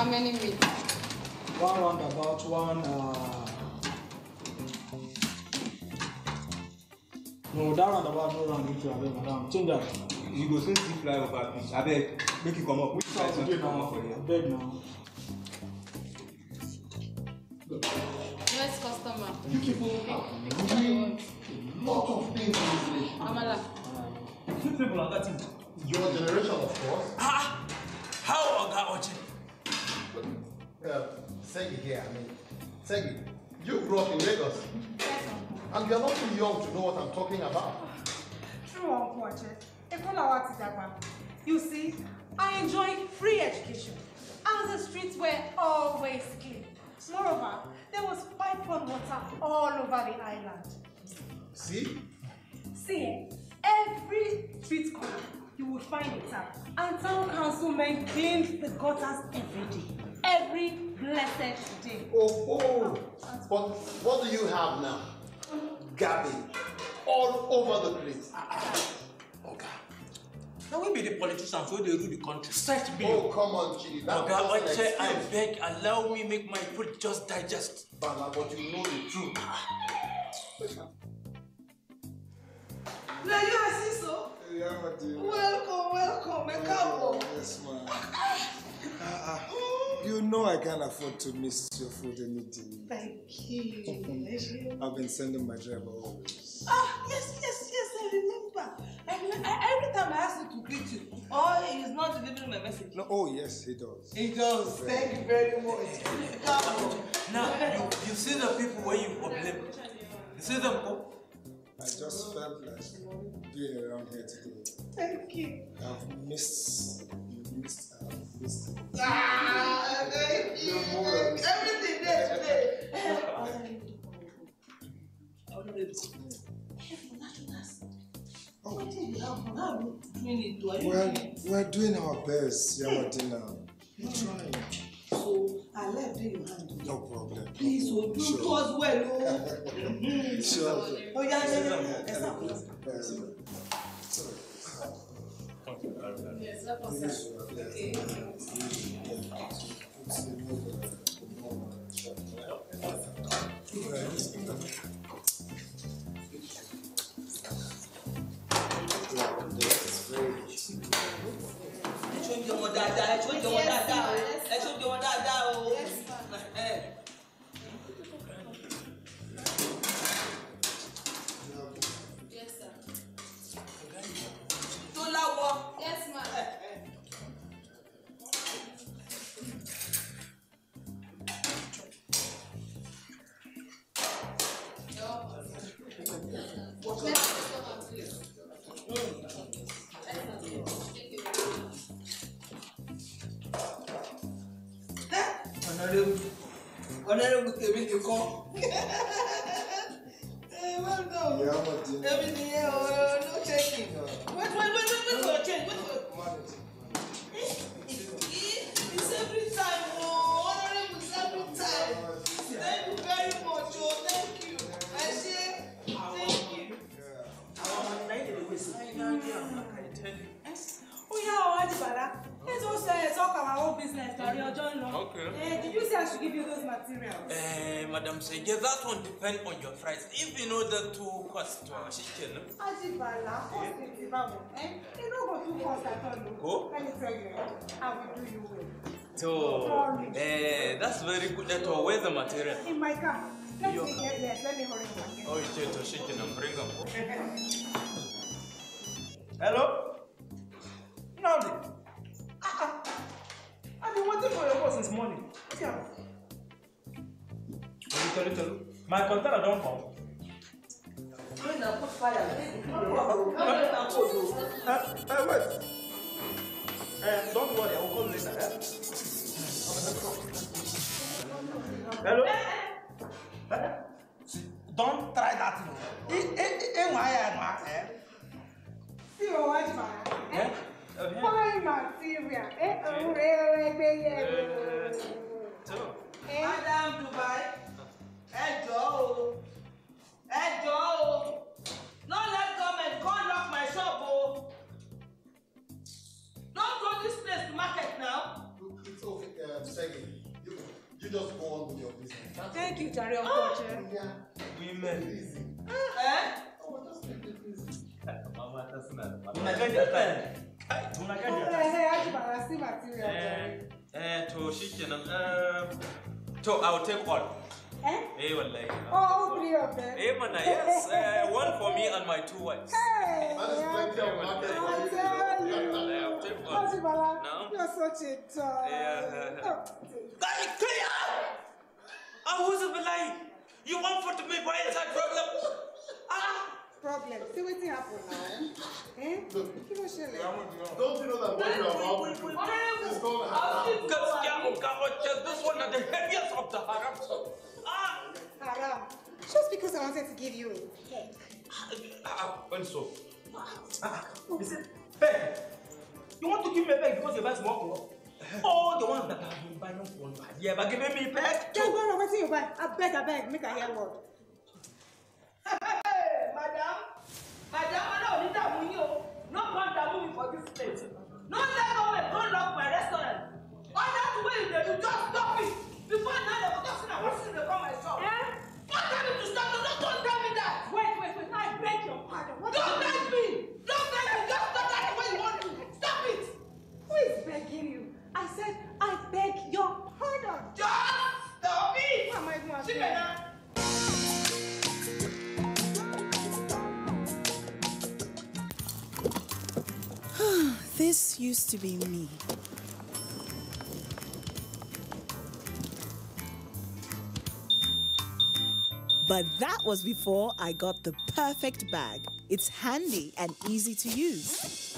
How many meat? One roundabout, one. No, that roundabout no round into madam. Change that. You go soon see fly over please. I beg, make you come up. Which side you come up for here? Beg now. Yes, customer. You people are doing lot of things in this nation. Amala. You people are getting. Your generation, of course. How are you? Segi here, Segi, you grew up in Lagos. And you're not too young to know what I'm talking about. True, Uncle Oche. You see, I enjoyed free education. And the streets were always clean. Moreover, there was piped water all over the island. See? See, every street corner, you would find a tap. And town councilmen cleaned the gutters every day. Every blessed day. Oh. But what do you have now? Garbage. All over the place. Okay. Now we be the politicians who they rule the country. Set me. Oh, come on, Chidi. Okay, I beg, allow me make my food just digest. Bala, but you know the truth. Now you are so. Yeah, my dear. Welcome, Ekabo. Yes, ma'am. You know I can't afford to miss your food any day. Thank you. I've been sending my driver always. Yes, I remember. Every time I ask you to greet you, he's not delivering my message. No, oh yes, he does. He does. Thank you very much. Now, you see the people where you problem. You see them go? I just felt like being around here today. Thank you. I've missed. Thank you. Everything there today. Oh. What did you have? How are you doing it? We're doing our best, Yamadina. We're trying. So I left in your hand. No problem. Please, do it as well. Sure. Oh, yeah. Sorry. Yes, let us Honorable Kevin, you come. Well done. Yeah, everything here, no checking. Wait for a change. It's every time, honorable, it's every time. Thank you very much, thank you. I say, thank you. Oh yeah, Adibala. Let's also talk our own business, John. Okay. Did you say I should give you those materials? Madam Sege, that one depends on your price. If you know the two cost to our chicken. Adibala, cost is you don't go too cost at all. Go? Let me tell you, I will do you well. So, that's very good. At all. Where's the material? In my car. Let me get there. Let me hurry back. Oh, it's a chicken and bring up. Hello? Nowdy. I've been waiting for your call since morning. What's happening? Tell you. My container don't come. When I put fire, Wait. Don't worry, I will call later. Hello? Don't try that. See your watch, man. Fine material. Madam Dubai, Ejo. Don't let government come lock my shop. Don't go this place to market now. It's okay, Segi. just go on with your business. Thank you, Jerry, Uncle. Yeah. Women. Easy. Oh, just take it easy. Mama, that's not. Hey, Ajibara, see material, Jerry. To shikenan. To I'll take one. Eh, wallahi. Oh, 3 of them. Eh, mana, yes. One for me and my 2 wives. Hey, That is plenty of market for you. I'll take one. Ajibara, No. you're such a toy. You want for to me by inside problem? Problem. See what happened now? Look, Give us your leg. don't you know that what you are about to do is going to happen? This one is the heaviest of the haram. Haram. Just because I wanted to give you a head. When so? Listen, beg. You want to give me a bag because you buy small clothes? All the ones that have been buying one bag. Yeah, but giving me bag. Just go over to you, but I beg, make a hear word. Hey, madam, I don't need that money. No one that money for this place. No let government don't lock my restaurant. All that way they do just stop it. Before now they were talking about what's in the my shop. Don't tell me to stop. Don't tell me that. Wait, I beg your pardon. Don't tell me. Don't tell me. Just stop that the way you want to. Stop it. Who is begging you? I said, I beg your pardon. Just stop it. What am I going to See do? me now. This used to be me. But that was before I got the perfect bag. It's handy and easy to use.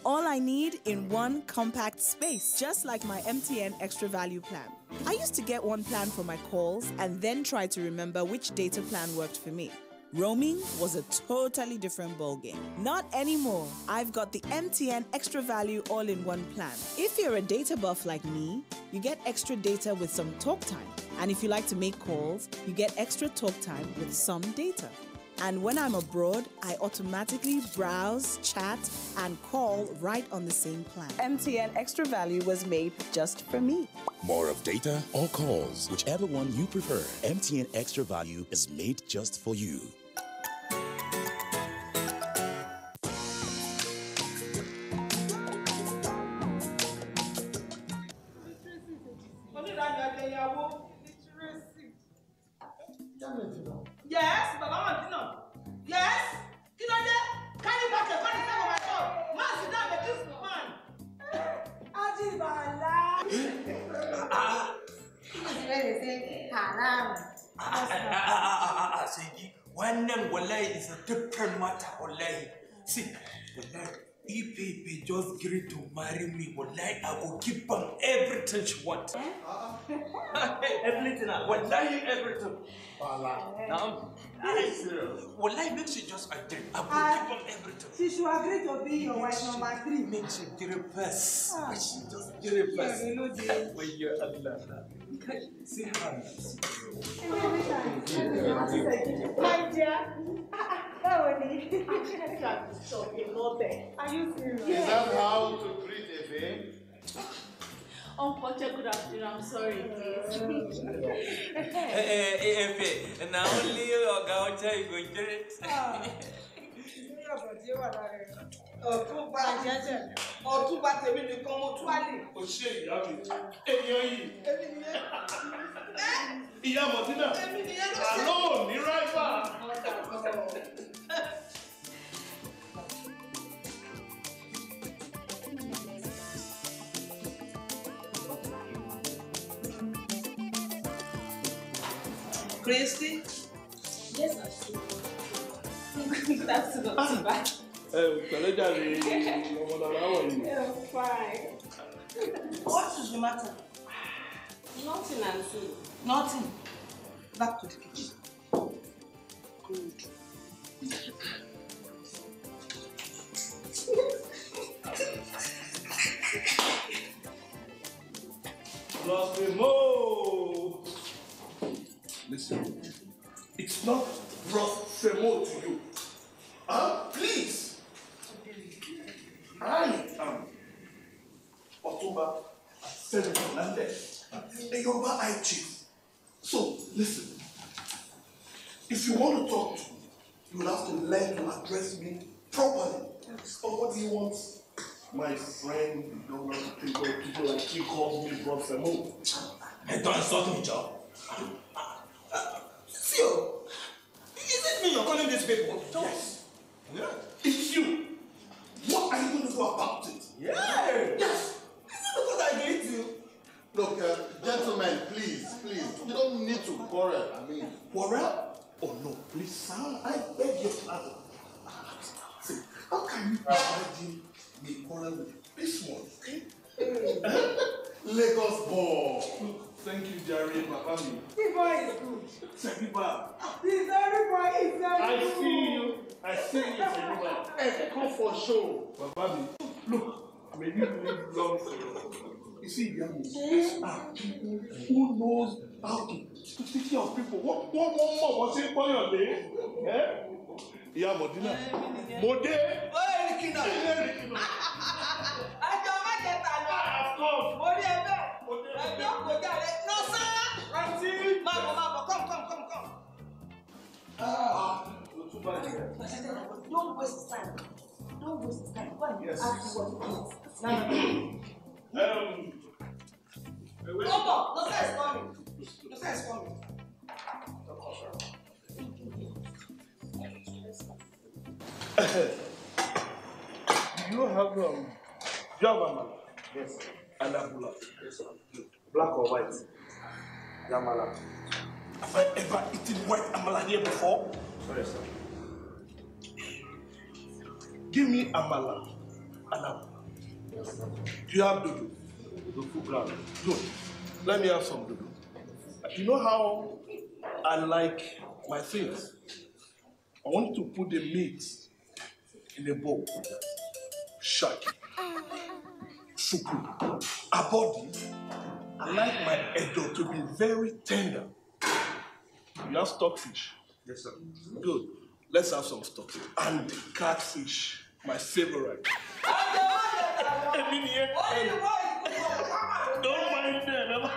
All I need in one compact space, just like my MTN Extra Value plan. I used to get one plan for my calls and then try to remember which data plan worked for me. Roaming was a totally different ballgame. Not anymore. I've got the MTN Extra Value all-in-one plan. If you're a data buff like me, you get extra data with some talk time. And if you like to make calls, you get extra talk time with some data. And when I'm abroad, I automatically browse, chat, and call right on the same plan. MTN Extra Value was made just for me. More of data or calls, whichever one you prefer. MTN Extra Value is made just for you. Yes, Baba Martina. Yes? Can I carry back your money from my shop? Man, sit down with this Ajibala. Saidi, wannan wallahi is a different matter, wallahi. See, wallahi, if baby just agree to marry me, wallahi, I will give them everything she wants. Everything, wallahi, everything. Wallahi, make she just agree. I will give them everything. She should agree to be your wife number 3. Make she get a pass. She just get a pass. When you're Allah. See how My dear. Are you serious? Is that how to treat a babe? Uncle, good afternoon. I'm sorry, please. Now only your gaucha is going to it. Ọ̀túnba tèmi nìkan mo tú àlè. O ṣe ìyá mi. Ènìyàn yìí. Ìyá Mọ̀tínà. Àlọ́ ò ní ráìfà. Christy? Yes, I should. Good afternoon. Bye. Pẹ̀lẹ́jàre ọmọdàrà wọ̀ yìí. I'm fine. What is the matter? Nothing, Auntie. Nothing. Back to the kitchen. Good. Blasphemo! Listen, it's not blasphemo to you. Please! I am Otumba Senator Hernandez. A Yoruba High Chief. So, listen. If you want to talk to me, you will have to learn to address me properly. So what do you want? My friend, you don't want to think of people like he calls me Bro Femo. Hey, don't insult me, Joe. Phil, is it me you're calling these people? Yes. Yeah. It's you. What are you going to do about it? Yeah. Yes. Is it because I hate you? Look, gentlemen, please. You don't need to quarrel. I mean, quarrel? Oh no, please, sir. I beg your pardon. See, how can you imagine me quarrel with this one? Lagos ball. Thank you, Jerry, Papa. The boy is good. Sebiba. This very boy is very I good. see you, Sebiba. Hey, come for show. Papa, look, may you live long forever. You see, these are people who knows how to take care of people. What more was it for your day? Eh? Yeah, Modena. Mode. Hey, Rikina. I don't like that. Of course. Mode. I don't go there. No, sir. Auntie. Mama, come. Too bad. Don't waste his time. Go and Yes. ask you what it is. Come on. No, sir is coming. Do you have amala? Yes. And abula? Yes, sir. Black or white? Yamala. Have I ever eaten white amala here before? Sorry, sir. Give me amala and abula. Yes, sir. Do you have dodo? Dodo. Good. Let me have some dodo. You know how I like my things? I want you to put the meat in a bowl. Shaki. Suku. A body. I like my edo to be very tender. You have stockfish? Yes, sir. Good. Let's have some stockfish. And catfish, my favorite. Don't mind them.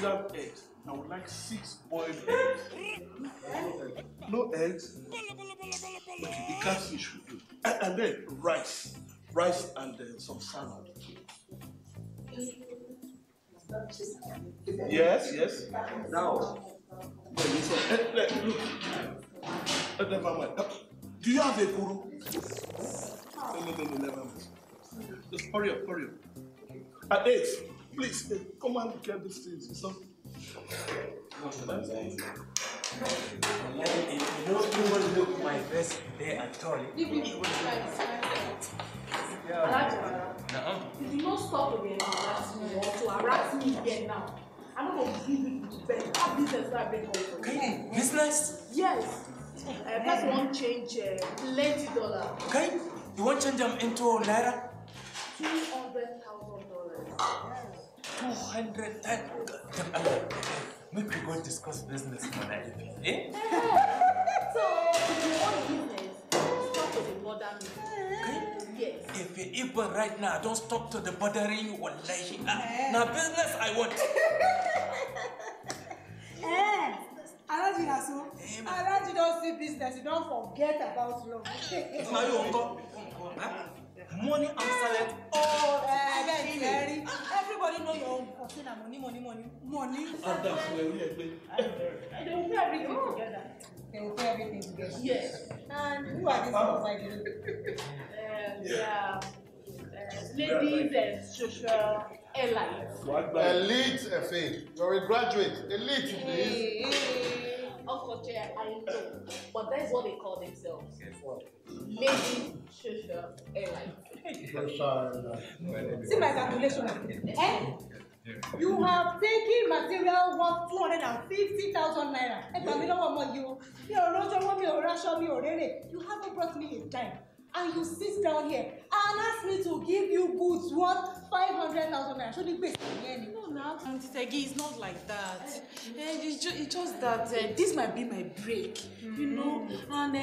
You have eggs. I would like 6 boiled eggs. No eggs. The catfish will do. And then rice. Rice and some salad. Yes. Now. Look. Never mind. Do you have a guru? No. Just hurry up. And eggs. Please, come and get these things. It's not. You don't look my best day at all. If you don't stop again to harass me or to harass me again now, I'm not going to give you to bed. That business that I bring home. Okay, business? Yes. That's one change, $20. Okay, you want to change them into naira? $200,000. 200,000. Make we go discuss business money. Eh? So, if you want business, stop with the border me. Okay? Yes. If you even right now, don't stop to the bordering wallahi. Now business I want. Alaji Nasu, Alaji don't see business, you don't forget about love. Now you uncle. Money and salad. Oh, everybody know your own person and money. And that's where we are playing. They will put everything together. They will put everything together. Yes. And who are these outside? Yeah. Ladies and social allies. Elite FA. You're a graduate. Elite, please. Of course, I know. But that's what they call themselves. Ladies social allies. See my calculation. You have taken material worth 250,000 naira. You haven't brought me a dime. and you sit down here and ask me to give you goods worth 500,000 naira. Shouldn't be any. No, now, Auntie Tegi, it's not like that. It's just that this might be my break, you know, and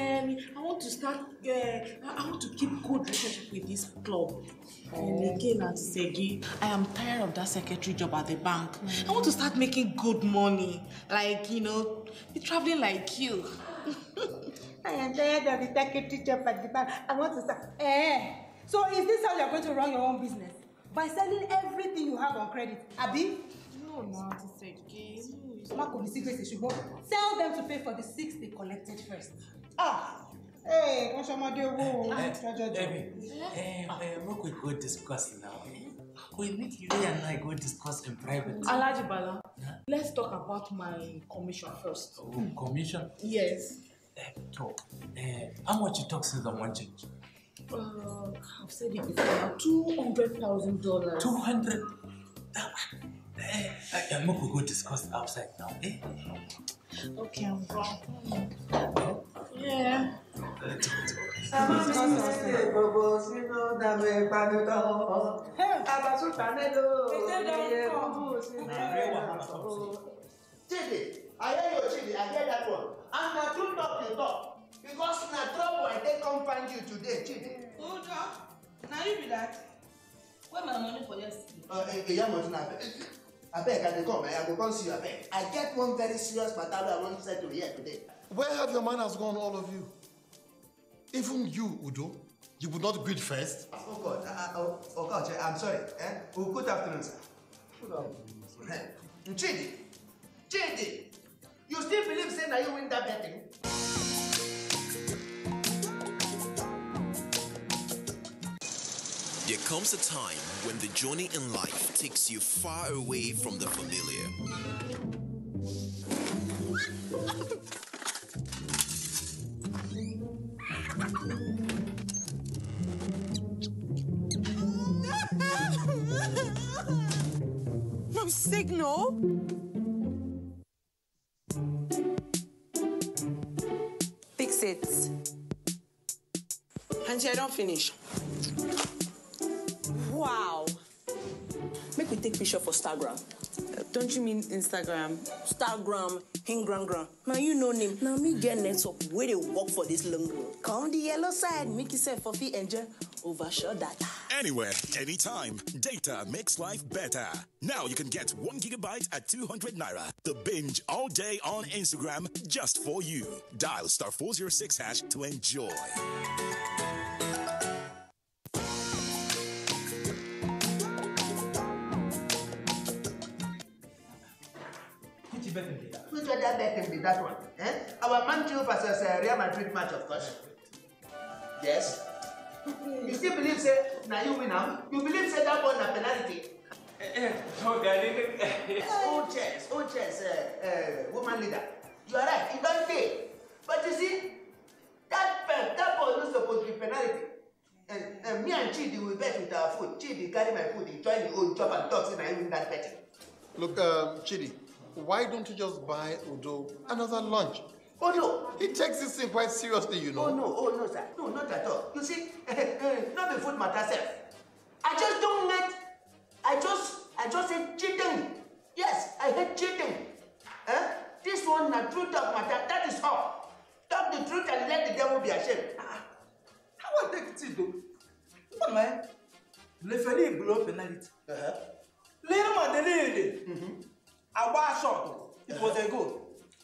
I want to start, I want to keep good relationship with this club. And again, Auntie Tegi, I am tired of that secretary job at the bank. I want to start making good money, like, you know, be traveling like you. I am tired of the secretary job at the bank. I want to start. So is this how you're going to run your own business? By selling everything you have on credit, Abi? No, Auntie Tegi. Sell them to pay for the 6 they collected first. Hey, what's your mother? We go discuss now. We need you and I go discuss in private. Alhaji Bala, let's talk about my commission first. Oh, commission? Yes. Talk. How much you talk since I'm watching? I've said it before. $200,000. 200. We go discuss outside now. Okay, I'm going. Yeah. Chidi, I hear you, Chidi. I hear that one. And now you talk. Because na trouble I take come find you today, Chidi. Who talk? Now you be that. Where my money for yesterday? I beg, I come. I go come see you. I beg. I get one very serious matter I want to say to you here today. Where have your manners gone, all of you? Even you, Udo, you would not greet first. Oh God, God, I'm sorry. Oh, good afternoon, sir. Good afternoon. Chidi, you still believe saying that you win that betting? There comes a time when the journey in life takes you far away from the familiar. No signal? Fix it. Auntie, I don't finish. Wow. Make we take picture for Instagram. Don't you mean Instagram? Instagram, Hingram. Now you know name. Now me get network where they work for this long road. Come the yellow side, make yourself for free enjoy overshot data. Anywhere, anytime. Data makes life better. Now you can get 1 gigabyte at 200 naira. The binge all day on Instagram just for you. Dial *406# to enjoy. Which other bet can be that one? Our Man U versus Real Madrid match, of course. Yes. You still believe say now you win now? You believe say that one a penalty? Old chess, woman leader. You are right. You don't say. But you see, that ball is supposed to be penalty. Me and Chidi will bet with our food. Chidi carry my food. He join the old chop and talk. Say now you win that betting. Look, Chidi, why don't you just buy Udo another lunch? Oh no! He takes this thing quite seriously, you know. Oh no, sir. No, not at all. You see, not the food matter, sir. I just don't let. I just hate cheating. Yes, I hate cheating. This one, na true talk matter. That is all. Talk the truth and let the devil be ashamed. How I take it, though? What man? Le feli blow penalty. Little man, I was shot. It was a goal.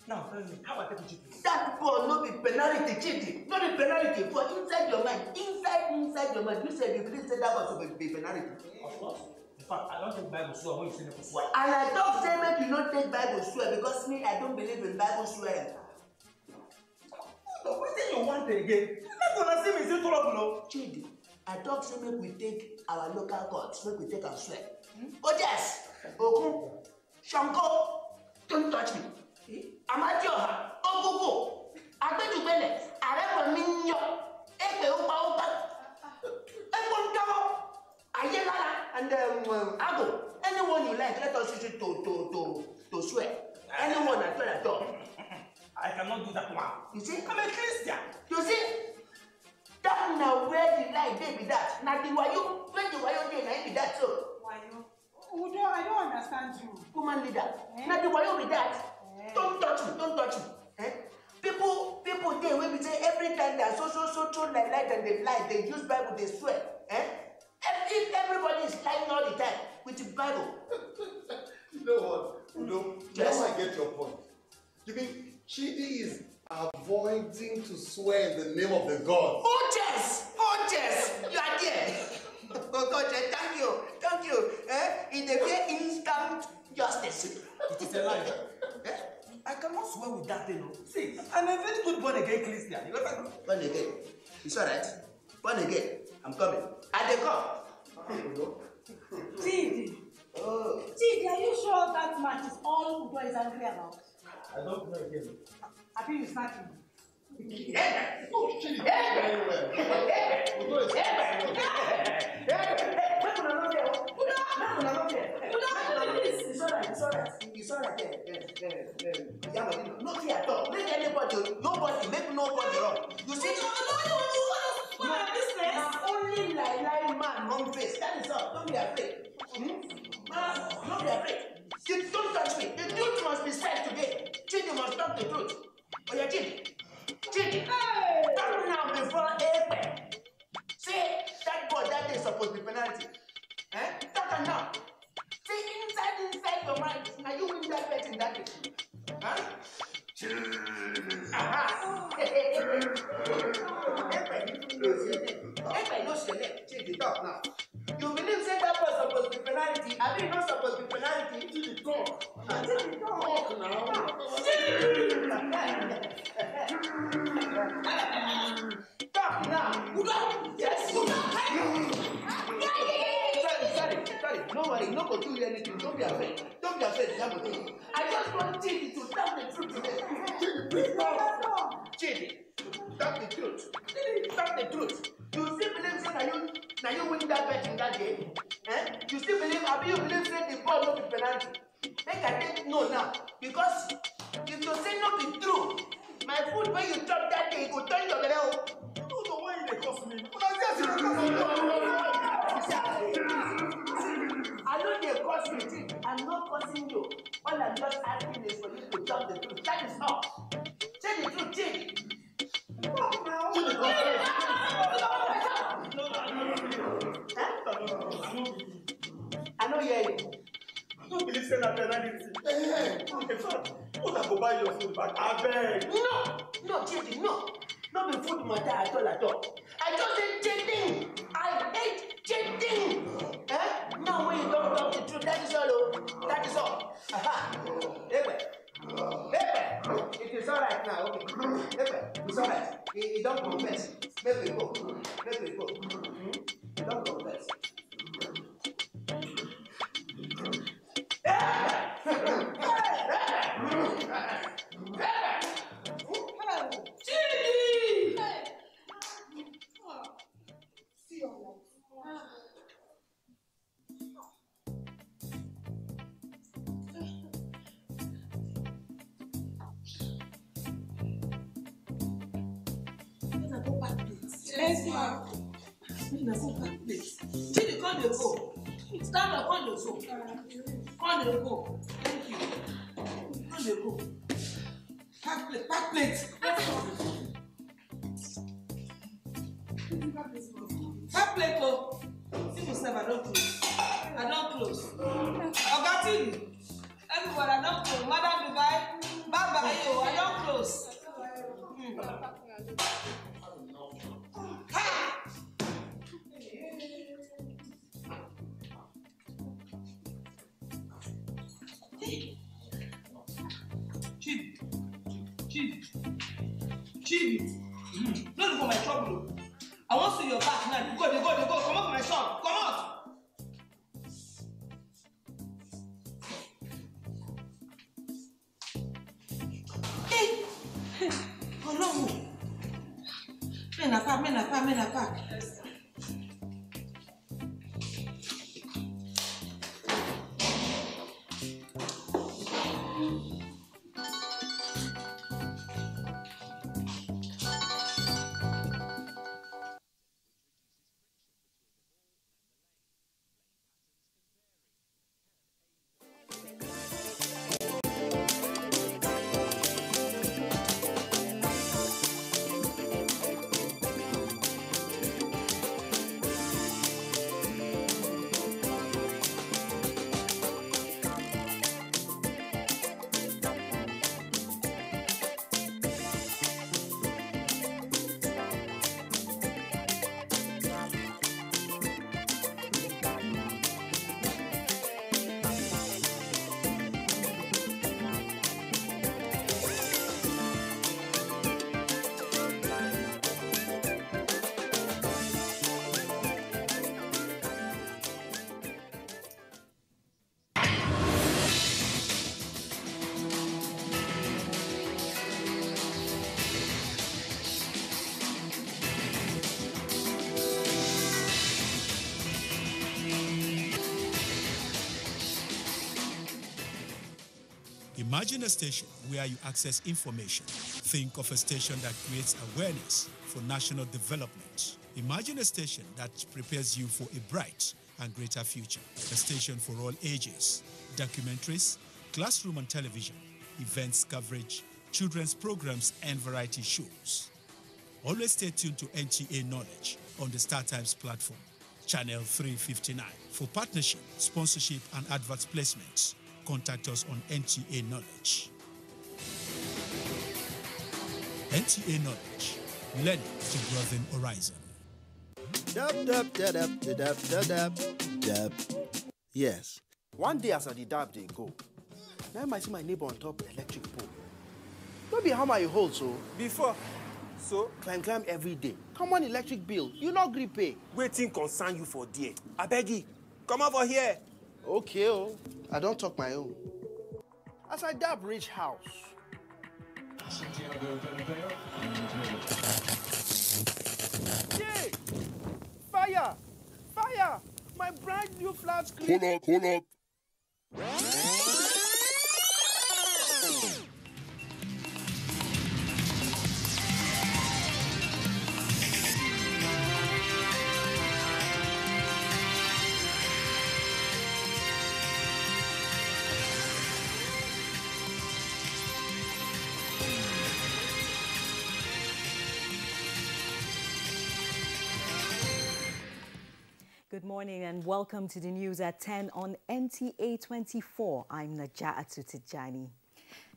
Now, tell me, how I take it? That ball no be penalty, cheating. No be penalty. For inside your mind, inside your mind, you said you didn't say that was supposed to be penalty. Of course. In fact, I don't take Bible swear when you say it for swear. And I don't say make you not take Bible swear because me, I don't believe in Bible swearing. No, what thing you want again? Not gonna see me say trouble, no. Chidi, I talk say make we take our local courts, make we take our swear. Oh yes, Oku, Shanko, don't touch me. Amadioha, Ogogo, Agbejubele, Arema Minyo, Ebe Upa, Ekwontawo, Ayelala, and Ago. Anyone you like, let us use it to swear. Anyone at all. I cannot do that one. You see? I'm a Christian. You see? That now where wayo, when the wayo dey, na be that so. Wayo? Udo, I don't understand you. Woman leader, na the wayo be that. Don't touch me, don't touch me. People there when we say every time they are so like and they lie, they use Bible, they swear. If everybody is lying all the time with the Bible. You know what? Udo, yes. Now I get your point. You mean Chidi is avoiding to swear in the name of the God? Oh yes, you are there. Oh God, thank you. In the way instant justice. It is a lie. I cannot swear with that thing. See, I'm a very good born again Christian. Born again. It's alright. Born again. I'm coming. I dey come. Chidi. Oh. Chidi, are you sure that match is all Udo is angry about? I don't know again. I think it's not him. It's alright. Not here at all. Make anybody, nobody, make nobody wrong. You see? Only lie man, wrong face. That is all. Don't be afraid. Don't be afraid. Don't touch me. The truth must be said today. Chidi must talk the truth. Oh yeah, Chidi, talk now before April. Say that boy that day is supposed to be penalty. Talk now. Say inside your mind. Now you win that bet in that day. April knows your leg. Chidi, talk now. You believe say that was supposed to be penalty? I mean not supposed to be penalty. Chidi, talk. Talk now. Talk now. Yes. Sorry. No worry. No go do anything. Don't be afraid. I just want Chidi to tell the truth today. Chidi, tell the truth. Tell the truth. You still believe say now you win that bet in that day? You still believe? You believe say the ball no be penalty? Make I take no now because if you say no be true, my food when you chop that day go turn your belle. No, the way they cost me. I know they cost me. I'm not costing you. All I'm just asking is for you to tell the truth. That is all. Say the truth, Chidi. I know you hear you. I don't believe say na penalty. In fact, I go buy your food back. I beg. No, Chidi, no. Not the food matter at all. I just said cheating. I hate cheating. Now when you don't talk the truth, that is all. That is all. Epe. It is all right now. Okay. Epe. It's all right. You don't confess. Make we go. You don't confess. Yes, ma'am. Chidi, come dey go. Stand up, come dey go. Come dey go. Thank you. Come dey go. Pack plate. Pack plate, oh. See yourself, I don't close. Oga Chidi. Everybody, I don't close. Madam Dubai, bye-bye, yo. I don't close. Chidi. No look for my trouble. I want to see your back now. Go. Come out from my shop. Come out. Hey. Ọlọ́run. Mẹ́nàpá. Imagine a station where you access information. Think of a station that creates awareness for national development. Imagine a station that prepares you for a bright and greater future. A station for all ages. Documentaries, classroom and television, events coverage, children's programs and variety shows. Always stay tuned to NTA Knowledge on the StarTimes platform, channel 359. For partnership, sponsorship and advert placements, contact us on NTA Knowledge. NTA Knowledge, learning to broaden horizon. Yes, one day as I did dab, they go. Now I see my neighbor on top electric pole. No be how my hold so. Before, so climb every day. Come on, electric bill. You not gree pay. Waiting concern you for there. I beg you, come over here. Okay, oh, I don't talk my own. As I dab reach house. Yay! Fire! Fire! My brand new flat screen. Hold up. Good morning and welcome to the news at 10 on NTA 24. I'm Naja'atu Tijani.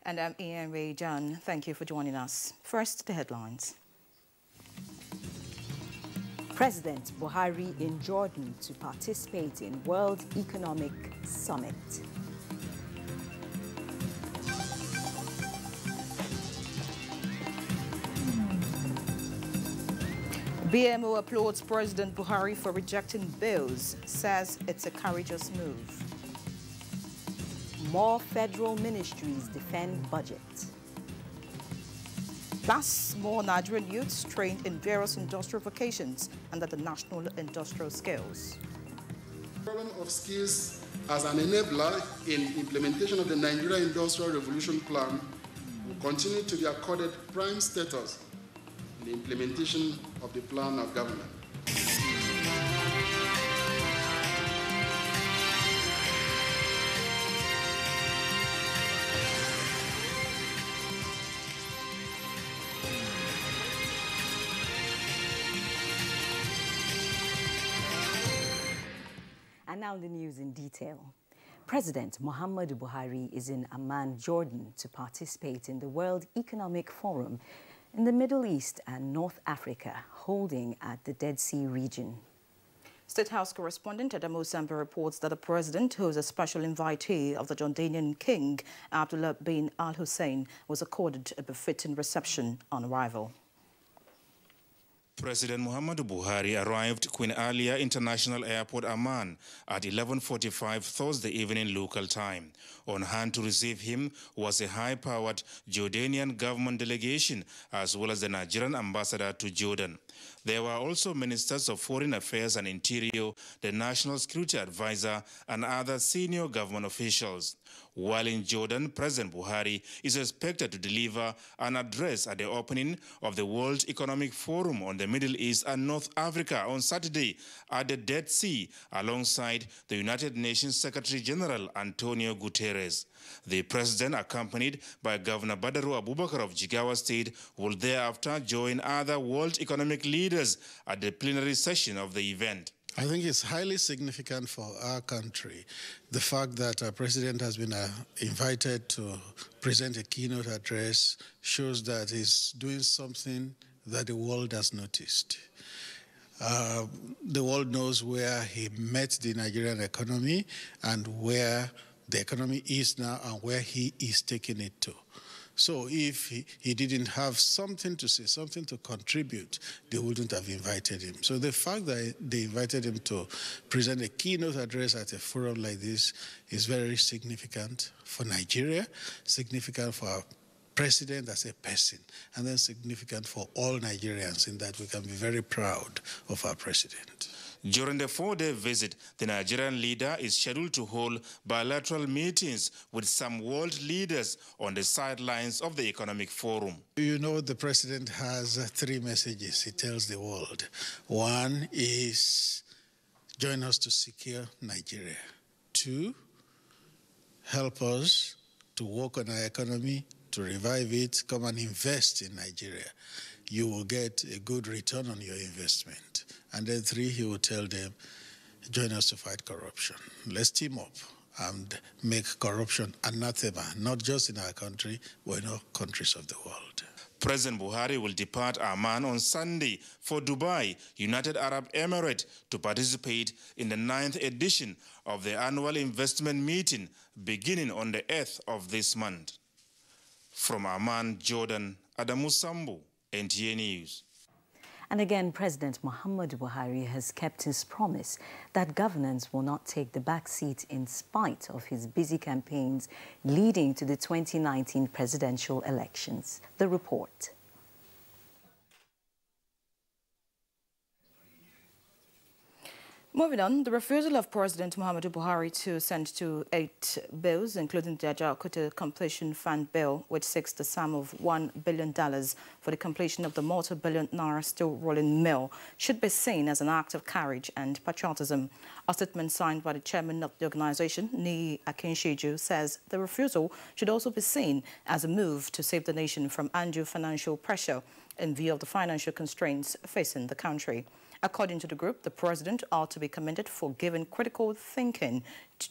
And I'm Ian Ray John. Thank you for joining us. First, the headlines. President Buhari in Jordan to participate in World Economic Summit. BMO applauds President Buhari for rejecting bills, says it's a courageous move. More federal ministries defend budget. Plus, more Nigerian youths trained in various industrial vocations under the National Industrial Skills. Problem of skills as an enabler in implementation of the Nigeria Industrial Revolution Plan will continue to be accorded prime status in the implementation of the plan of government. And now the news in detail. President Muhammadu Buhari is in Amman, Jordan, to participate in the World Economic Forum in the Middle East and North Africa, holding at the Dead Sea region. State House correspondent Adamu Samba reports that the president, who is a special invitee of the Jordanian king, Abdullah bin al-Hussein, was accorded a befitting reception on arrival. President Muhammadu Buhari arrived Queen Alia International Airport, Amman, at 11:45 Thursday evening local time. On hand to receive him was a high-powered Jordanian government delegation, as well as the Nigerian ambassador to Jordan. There were also ministers of foreign affairs and interior, the national security advisor, and other senior government officials. While in Jordan, President Buhari is expected to deliver an address at the opening of the World Economic Forum on the Middle East and North Africa on Saturday at the Dead Sea, alongside the United Nations Secretary General Antonio Guterres. The president, accompanied by Governor Badaru Abubakar of Jigawa State, will thereafter join other world economic leaders at the plenary session of the event. I think it's highly significant for our country, the fact that our president has been invited to present a keynote address shows that he's doing something that the world has noticed. The world knows where he met the Nigerian economy and where the economy is now and where he is taking it to. So if he didn't have something to say, something to contribute, they wouldn't have invited him. So the fact that they invited him to present a keynote address at a forum like this is very significant for Nigeria, significant for our president as a person, and then significant for all Nigerians in that we can be very proud of our president. During the 4-day visit, the Nigerian leader is scheduled to hold bilateral meetings with some world leaders on the sidelines of the Economic Forum. You know, the president has 3 messages he tells the world. One is, join us to secure Nigeria. 2, help us to work on our economy, to revive it, come and invest in Nigeria. You will get a good return on your investment. And then 3, he will tell them, join us to fight corruption. Let's team up and make corruption anathema, not just in our country, but in all countries of the world. President Buhari will depart Amman on Sunday for Dubai, United Arab Emirates, to participate in the 9th edition of the annual investment meeting beginning on the 8th of this month. From Amman, Jordan, Adamu Sambu, NTA News. And again, President Muhammadu Buhari has kept his promise that governance will not take the back seat in spite of his busy campaigns leading to the 2019 presidential elections. The report. Moving on, the refusal of President Muhammadu Buhari to send to 8 bills, including the Ajaokuta Completion Fund Bill, which seeks the sum of $1 billion for the completion of the multi-billion naira steel rolling mill, should be seen as an act of courage and patriotism. A statement signed by the chairman of the organization, Niyi Akinshiju, says the refusal should also be seen as a move to save the nation from undue financial pressure in view of the financial constraints facing the country. According to the group, the president ought to be commended for giving critical thinking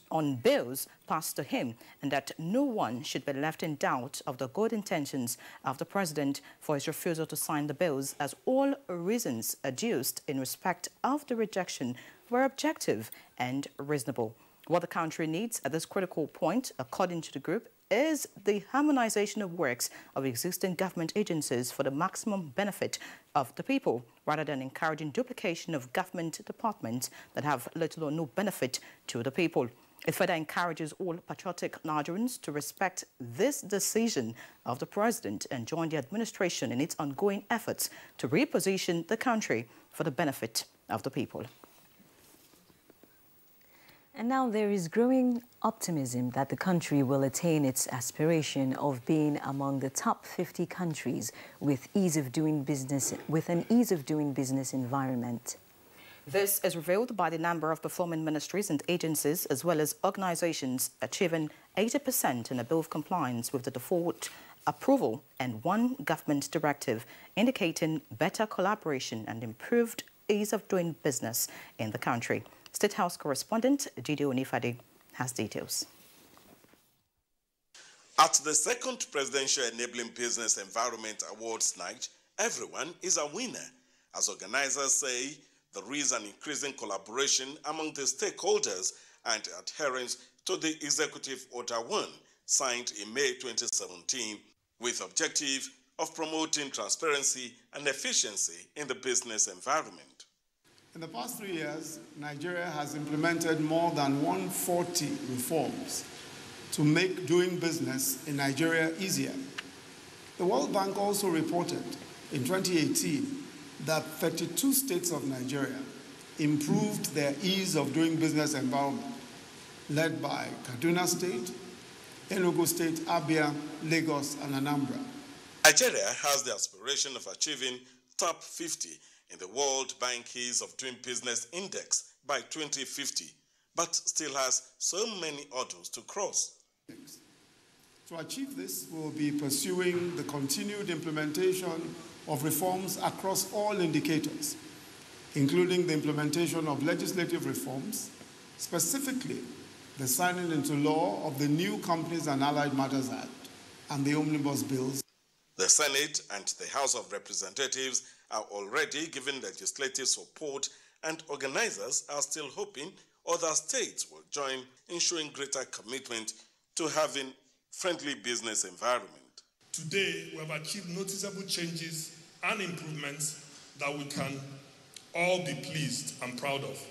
on bills passed to him, and that no one should be left in doubt of the good intentions of the president for his refusal to sign the bills, as all reasons adduced in respect of the rejection were objective and reasonable. What the country needs at this critical point, according to the group, is the harmonization of works of existing government agencies for the maximum benefit of the people, rather than encouraging duplication of government departments that have little or no benefit to the people. It further encourages all patriotic Nigerians to respect this decision of the president and join the administration in its ongoing efforts to reposition the country for the benefit of the people. And now there is growing optimism that the country will attain its aspiration of being among the top 50 countries with an ease of doing business environment. This is revealed by the number of performing ministries and agencies, as well as organizations achieving 80% and above compliance with the default approval and one government directive, indicating better collaboration and improved ease of doing business in the country. State House correspondent Jide Onifade has details. At the second Presidential Enabling Business Environment Awards night, everyone is a winner. As organizers say, there is an increasing collaboration among the stakeholders and adherence to the Executive Order 1, signed in May 2017, with the objective of promoting transparency and efficiency in the business environment. In the past 3 years, Nigeria has implemented more than 140 reforms to make doing business in Nigeria easier. The World Bank also reported in 2018 that 32 states of Nigeria improved their ease of doing business environment, led by Kaduna State, Enugu State, Abia, Lagos, and Anambra. Nigeria has the aspiration of achieving top 50 in the World Bank Ease of Doing Business Index by 2050, but still has so many hurdles to cross. To achieve this, we will be pursuing the continued implementation of reforms across all indicators, including the implementation of legislative reforms, specifically the signing into law of the new Companies and Allied Matters Act and the Omnibus Bills. The Senate and the House of Representatives are already giving legislative support, and organizers are still hoping other states will join in showing greater commitment to having friendly business environment. Today, we have achieved noticeable changes and improvements that we can all be pleased and proud of.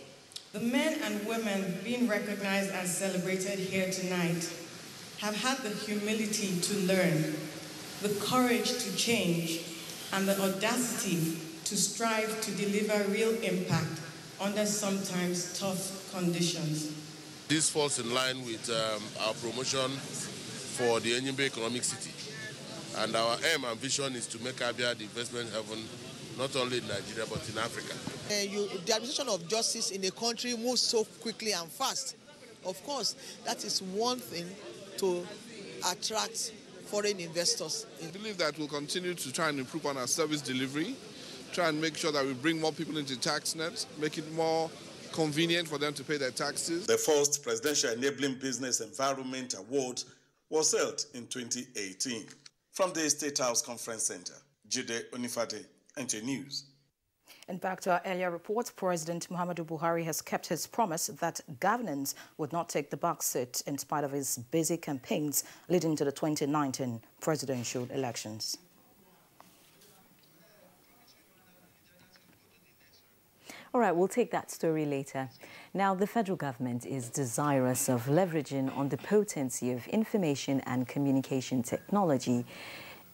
The men and women being recognized and celebrated here tonight have had the humility to learn, the courage to change, and the audacity to strive to deliver real impact under sometimes tough conditions. This falls in line with our promotion for the Enyimba Economic City. And our aim and vision is to make Abia the investment heaven, not only in Nigeria, but in Africa. The administration of justice in a country moves so quickly and fast. Of course, that is one thing to attract foreign investors. I believe that we'll continue to try and improve on our service delivery, try and make sure that we bring more people into tax nets, make it more convenient for them to pay their taxes. The first Presidential Enabling Business Environment Award was held in 2018. From the State House Conference Center, Jide Onifade, NTA News. And back to our earlier report, President Muhammadu Buhari has kept his promise that governance would not take the back seat in spite of his busy campaigns leading to the 2019 presidential elections. All right, we'll take that story later. Now, the federal government is desirous of leveraging on the potency of information and communication technology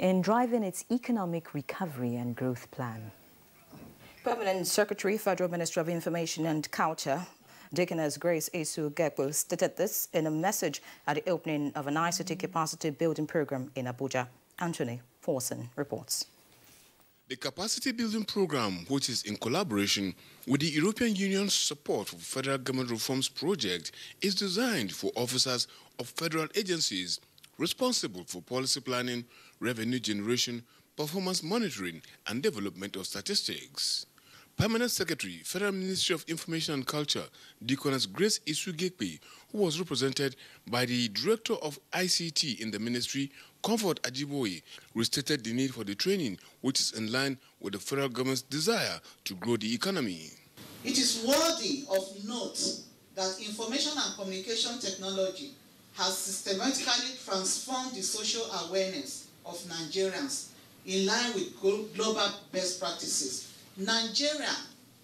in driving its economic recovery and growth plan. Permanent Secretary, Federal Ministry of Information and Culture, Deaconess Grace Esu-Gekpo, stated this in a message at the opening of an ICT capacity building program in Abuja. Anthony Forson reports. The capacity building program, which is in collaboration with the European Union's support for federal government reforms project, is designed for officers of federal agencies responsible for policy planning, revenue generation, performance monitoring, and development of statistics. Permanent Secretary, Federal Ministry of Information and Culture, Deaconess Grace Esu-Gekpo, who was represented by the Director of ICT in the ministry, Comfort Ajiboye, restated the need for the training, which is in line with the federal government's desire to grow the economy. It is worthy of note that information and communication technology has systematically transformed the social awareness of Nigerians in line with global best practices. Nigeria,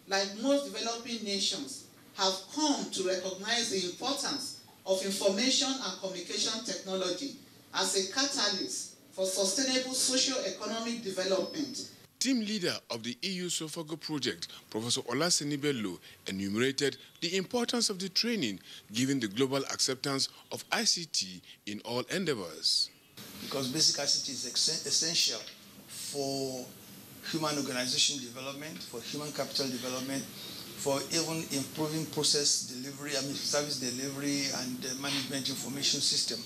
like most developing nations, have come to recognize the importance of information and communication technology as a catalyst for sustainable socio-economic development. Team leader of the EU Sofago project, Professor Olaseni Bello, enumerated the importance of the training given the global acceptance of ICT in all endeavors. Because basic ICT is essential for human organization development, for human capital development, for even improving process delivery, service delivery and management information system.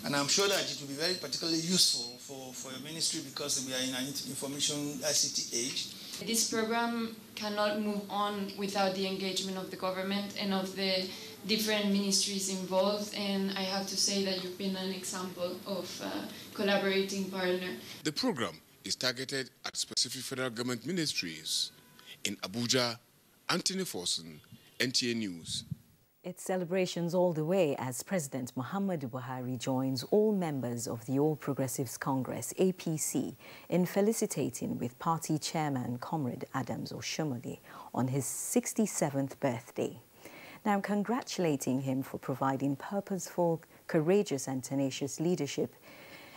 And I'm sure that it will be very particularly useful for your ministry because we are in an information ICT age. This program cannot move on without the engagement of the government and of the different ministries involved, and I have to say that you've been an example of collaborating partner. The program is targeted at specific federal government ministries. In Abuja, Anthony Forson, NTA News. It's celebrations all the way as President Muhammadu Buhari joins all members of the All Progressives Congress, APC, in felicitating with party chairman Comrade Adams Oshomole on his 67th birthday. Now, congratulating him for providing purposeful, courageous and tenacious leadership.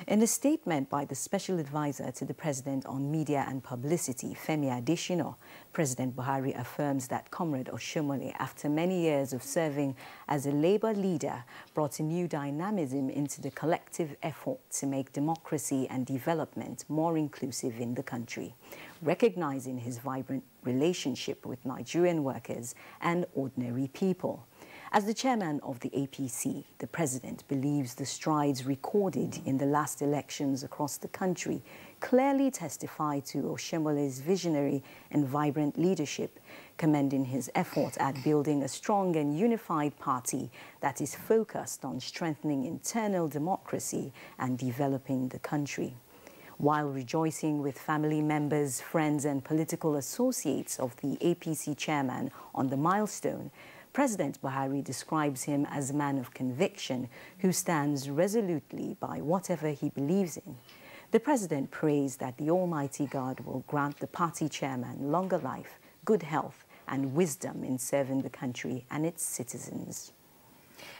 In a statement by the Special Advisor to the President on Media and Publicity, Femi Adesina, President Buhari affirms that Comrade Oshomole, after many years of serving as a Labour leader, brought a new dynamism into the collective effort to make democracy and development more inclusive in the country, recognizing his vibrant relationship with Nigerian workers and ordinary people. As the chairman of the APC, the president believes the strides recorded in the last elections across the country clearly testify to Oshomole's visionary and vibrant leadership, commending his effort at building a strong and unified party that is focused on strengthening internal democracy and developing the country. While rejoicing with family members, friends and political associates of the APC chairman on the milestone, President Buhari describes him as a man of conviction who stands resolutely by whatever he believes in. The president prays that the Almighty God will grant the party chairman longer life, good health and wisdom in serving the country and its citizens.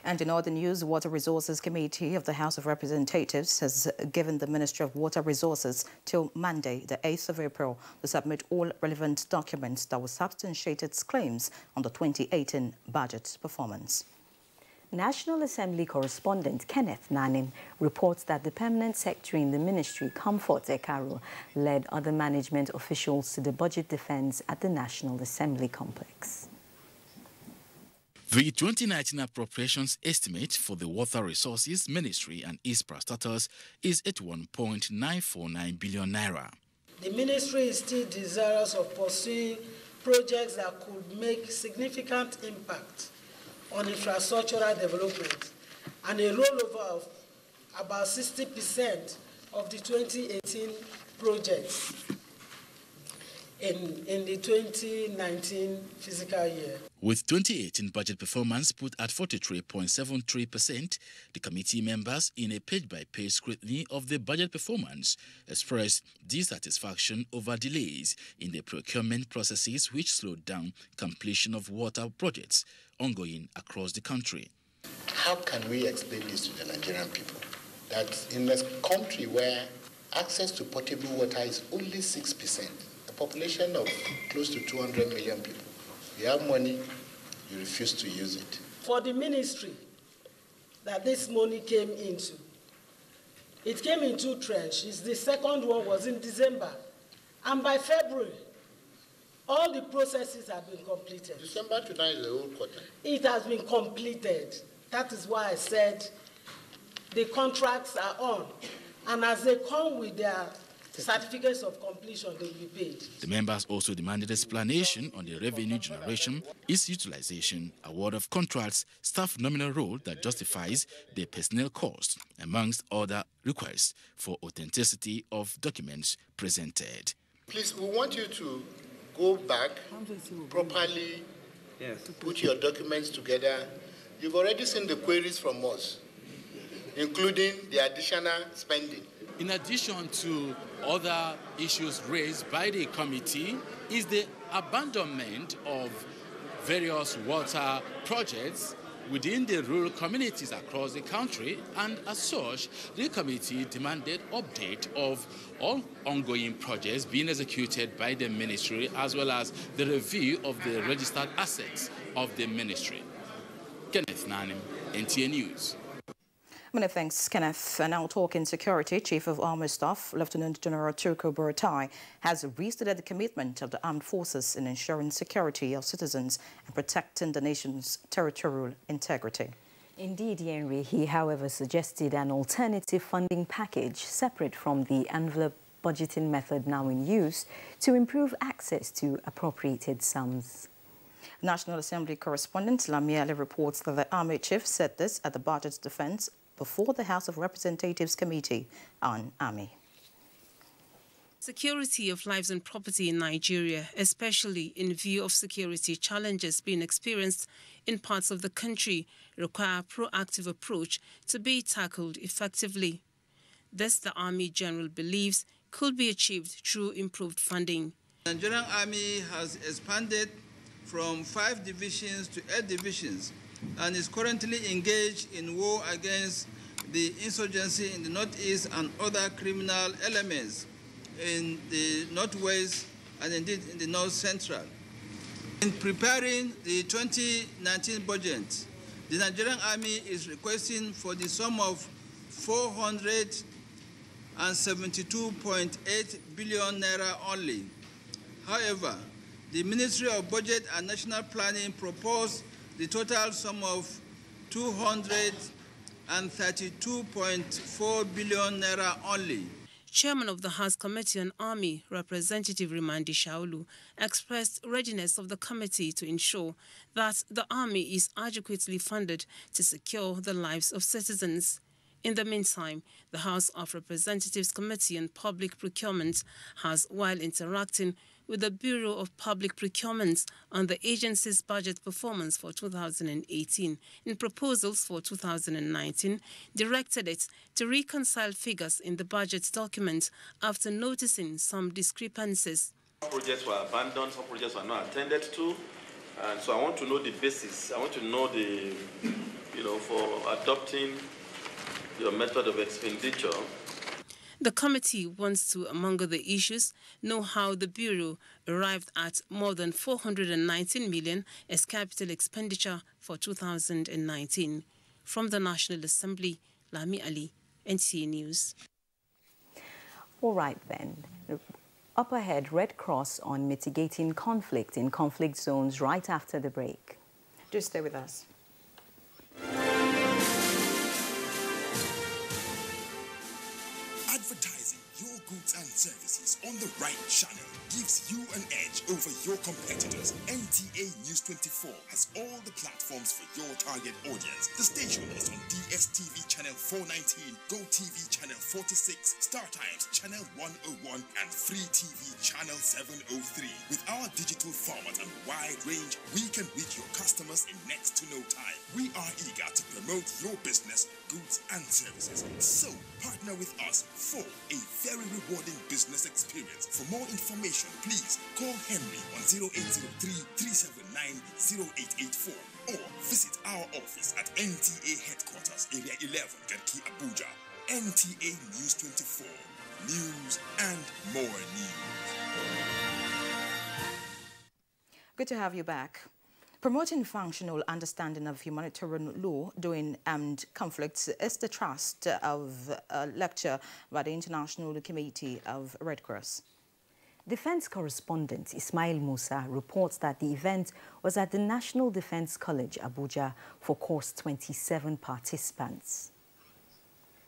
And in other news, the Water Resources Committee of the House of Representatives has given the Ministry of Water Resources till Monday, the 8th of April, to submit all relevant documents that will substantiate its claims on the 2018 budget performance. National Assembly correspondent Kenneth Nanim reports that the permanent secretary in the ministry, Comfort Ekaro, led other management officials to the budget defense at the National Assembly complex. The 2019 appropriations estimate for the Water Resources Ministry and ISPRA status is at 1.949 billion naira. The ministry is still desirous of pursuing projects that could make significant impact on infrastructural development, and a rollover of about 60% of the 2018 projects in the 2019 fiscal year. With 2018 budget performance put at 43.73%, the committee members, in a page-by-page scrutiny of the budget performance, expressed dissatisfaction over delays in the procurement processes which slowed down completion of water projects ongoing across the country. How can we explain this to the Nigerian people? That in a country where access to potable water is only 6%, a population of close to 200 million people, you have money, you refuse to use it. For the ministry that this money came into, it came in two tranches. The second one was in December, and by February, all the processes have been completed. December to now is the whole quarter. It has been completed. That is why I said the contracts are on, and as they come with their certificates of completion, they will be paid. The members also demanded explanation on the revenue generation, its utilization, award of contracts, staff nominal role that justifies the personnel cost, amongst other requests for authenticity of documents presented. Please, we want you to go back, properly put your documents together. You've already seen the queries from us, including the additional spending. In addition to other issues raised by the committee is the abandonment of various water projects within the rural communities across the country, and as such, the committee demanded update of all ongoing projects being executed by the ministry, as well as the review of the registered assets of the ministry. Kenneth Nanim, NTA News. Many thanks, Kenneth. And now talking security, Chief of Army Staff, Lieutenant General Turko Buratai, has restated the commitment of the armed forces in ensuring security of citizens and protecting the nation's territorial integrity. Indeed, Henry, he, however, suggested an alternative funding package separate from the envelope budgeting method now in use to improve access to appropriated sums. National Assembly correspondent Lamiele reports that the Army Chief said this at the Budget Defense before the House of Representatives Committee on Army. Security of lives and property in Nigeria, especially in view of security challenges being experienced in parts of the country, require a proactive approach to be tackled effectively. This, the Army General believes, could be achieved through improved funding. The Nigerian Army has expanded from 5 divisions to 8 divisions and is currently engaged in war against the insurgency in the northeast and other criminal elements in the northwest and indeed in the north central. In preparing the 2019 budget, the Nigerian Army is requesting for the sum of 472.8 billion naira only. However, the Ministry of Budget and National Planning proposed the total sum of 232.4 billion naira only. Chairman of the House Committee on Army, Representative Rimandi Shaulu, expressed readiness of the committee to ensure that the Army is adequately funded to secure the lives of citizens. In the meantime, the House of Representatives Committee on Public Procurement has, while interacting with the Bureau of Public Procurement on the agency's budget performance for 2018 in proposals for 2019, directed it to reconcile figures in the budget document after noticing some discrepancies. Some projects were abandoned, some projects were not attended to, and so I want to know the basis. I want to know the for adopting your method of expenditure. The committee wants to, among other issues, know how the Bureau arrived at more than 419 million as capital expenditure for 2019. From the National Assembly, Lami Ali, NTA News. All right then. Up ahead, Red Cross on mitigating conflict in conflict zones right after the break. Do stay with us. Advertising your goods and services on the right channel gives you an edge over your competitors. NTA News 24 has all the platforms for your target audience. The station is on DSTV channel 419, GoTV channel 46, StarTimes channel 101, and Free TV channel 703. With our digital format and wide range, we can reach your customers in next to no time. We are eager to promote your business, goods, and services. So, partner with us for a very rewarding business experience. For more information, please call Henry on 0803-379-0884 or visit our office at NTA Headquarters, Area 11, Garki, Abuja. NTA News 24. News and more news. Good to have you back. Promoting functional understanding of humanitarian law during armed conflicts is the thrust of a lecture by the International Committee of Red Cross. Defense correspondent Ismail Musa reports that the event was at the National Defense College, Abuja, for course 27 participants.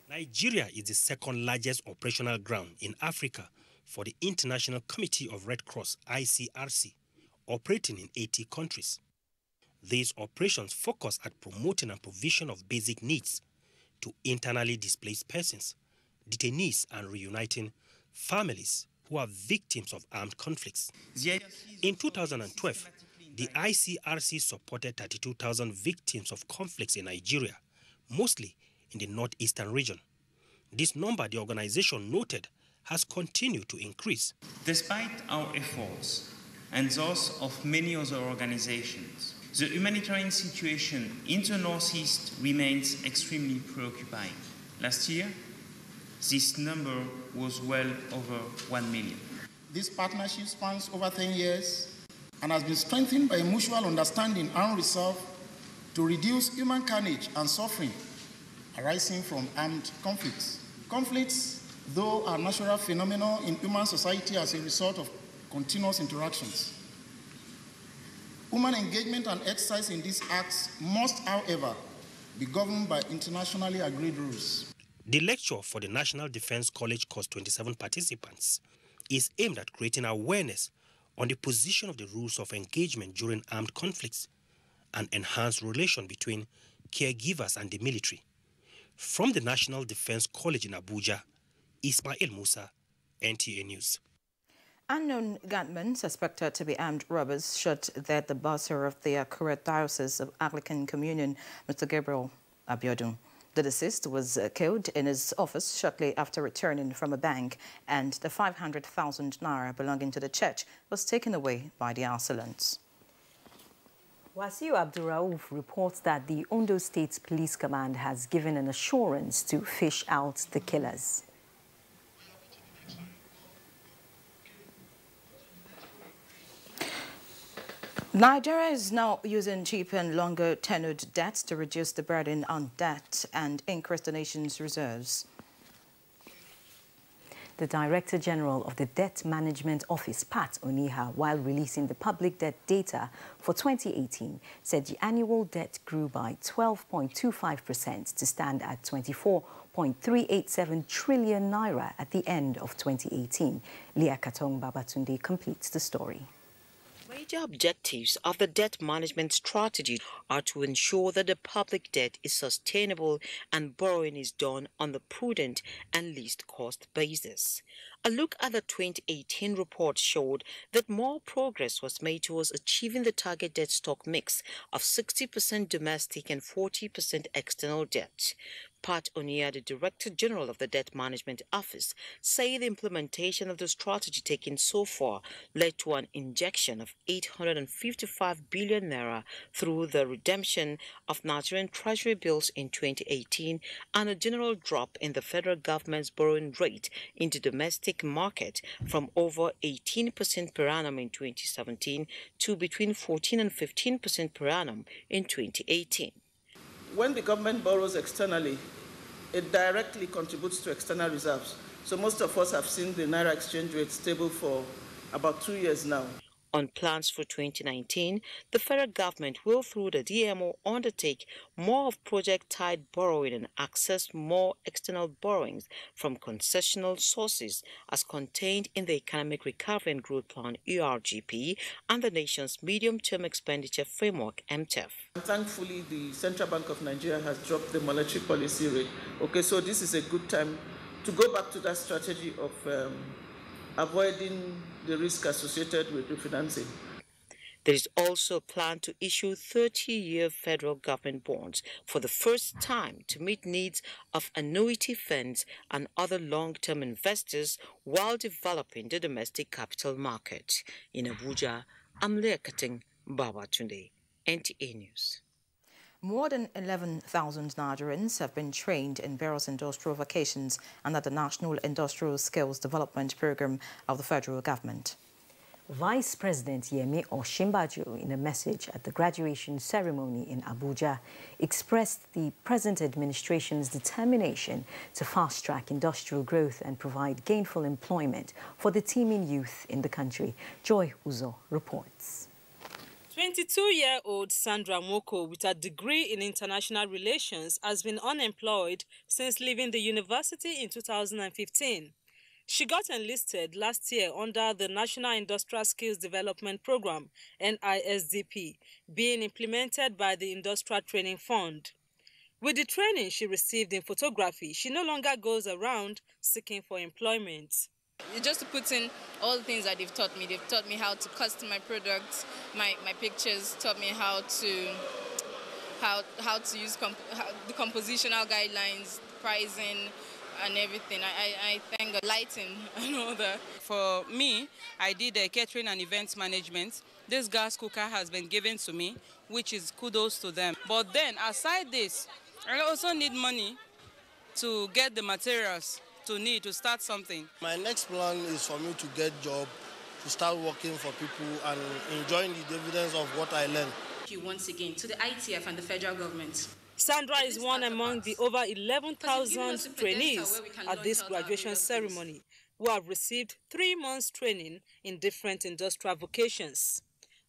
Nigeria is the second largest operational ground in Africa for the International Committee of Red Cross, ICRC, operating in 80 countries. These operations focus at promoting and provision of basic needs to internally displaced persons, detainees, and reuniting families who are victims of armed conflicts. In 2012, the ICRC supported 32,000 victims of conflicts in Nigeria, mostly in the northeastern region. This number, the organization noted, has continued to increase. Despite our efforts and those of many other organizations, the humanitarian situation in the Northeast remains extremely preoccupying. Last year, this number was well over 1 million. This partnership spans over 10 years and has been strengthened by a mutual understanding and resolve to reduce human carnage and suffering arising from armed conflicts. Conflicts, though, are natural phenomena in human society as a result of continuous interactions. Human engagement and exercise in these acts must, however, be governed by internationally agreed rules. The lecture for the National Defense College course 27 participants is aimed at creating awareness on the position of the rules of engagement during armed conflicts and enhanced relation between caregivers and the military. From the National Defense College in Abuja, Ismail Musa, NTA News. Unknown gunmen suspected to be armed robbers shot dead the pastor of the Akure Diocese of Anglican Communion, Mr. Gabriel Abiodun. The deceased was killed in his office shortly after returning from a bank, and the 500,000 naira belonging to the church was taken away by the assailants. Wasiu Abdurrauf reports that the Ondo State Police Command has given an assurance to fish out the killers. Nigeria is now using cheaper and longer tenured debts to reduce the burden on debt and increase the nation's reserves. The Director General of the Debt Management Office, Pat Oniha, while releasing the public debt data for 2018, said the annual debt grew by 12.25% to stand at 24.387 trillion naira at the end of 2018. Leah Katong Babatunde completes the story. Major objectives of the debt management strategy are to ensure that the public debt is sustainable and borrowing is done on the prudent and least cost basis. A look at the 2018 report showed that more progress was made towards achieving the target debt stock mix of 60% domestic and 40% external debt. Pat Onia, the Director General of the Debt Management Office, said the implementation of the strategy taken so far led to an injection of 855 billion naira through the redemption of Nigerian Treasury bills in 2018 and a general drop in the federal government's borrowing rate in the domestic market from over 18% per annum in 2017 to between 14 and 15% per annum in 2018. When the government borrows externally, it directly contributes to external reserves. So most of us have seen the Naira exchange rate stable for about 2 years now. On plans for 2019, the federal government will, through the DMO, undertake more of project-tied borrowing and access more external borrowings from concessional sources as contained in the Economic Recovery and Growth Plan, ERGP, and the nation's medium-term expenditure framework, MTEF. Thankfully, the Central Bank of Nigeria has dropped the monetary policy rate. Okay, so this is a good time to go back to that strategy of avoiding the risk associated with refinancing. There is also a plan to issue 30-year federal government bonds for the first time to meet needs of annuity funds and other long-term investors while developing the domestic capital market. In Abuja, I'm Leah Kating, Babatunde, NTA News. More than 11,000 Nigerians have been trained in various industrial vocations under the National Industrial Skills Development Program of the federal government. Vice President Yemi Osinbajo, in a message at the graduation ceremony in Abuja, expressed the present administration's determination to fast-track industrial growth and provide gainful employment for the teeming youth in the country. Joy Uzo reports. 22-year-old Sandra Moko, with a degree in international relations, has been unemployed since leaving the university in 2015. She got enlisted last year under the National Industrial Skills Development Program, NISDP, being implemented by the Industrial Training Fund. With the training she received in photography, she no longer goes around seeking for employment. Just to put in all the things that they've taught me. They've taught me how to custom my products, my pictures, taught me how to use the compositional guidelines, pricing, and everything. I thank God, lighting and all that. For me, I did catering and events management. This gas cooker has been given to me, which is kudos to them. But then, aside this, I also need money to get the materials to start something. My next plan is for me to get a job, to start working for people and enjoying the dividends of what I learned. Thank you once again to the ITF and the federal government. Sandra is one among the over 11,000 trainees at this graduation ceremony who have received 3 months training in different industrial vocations.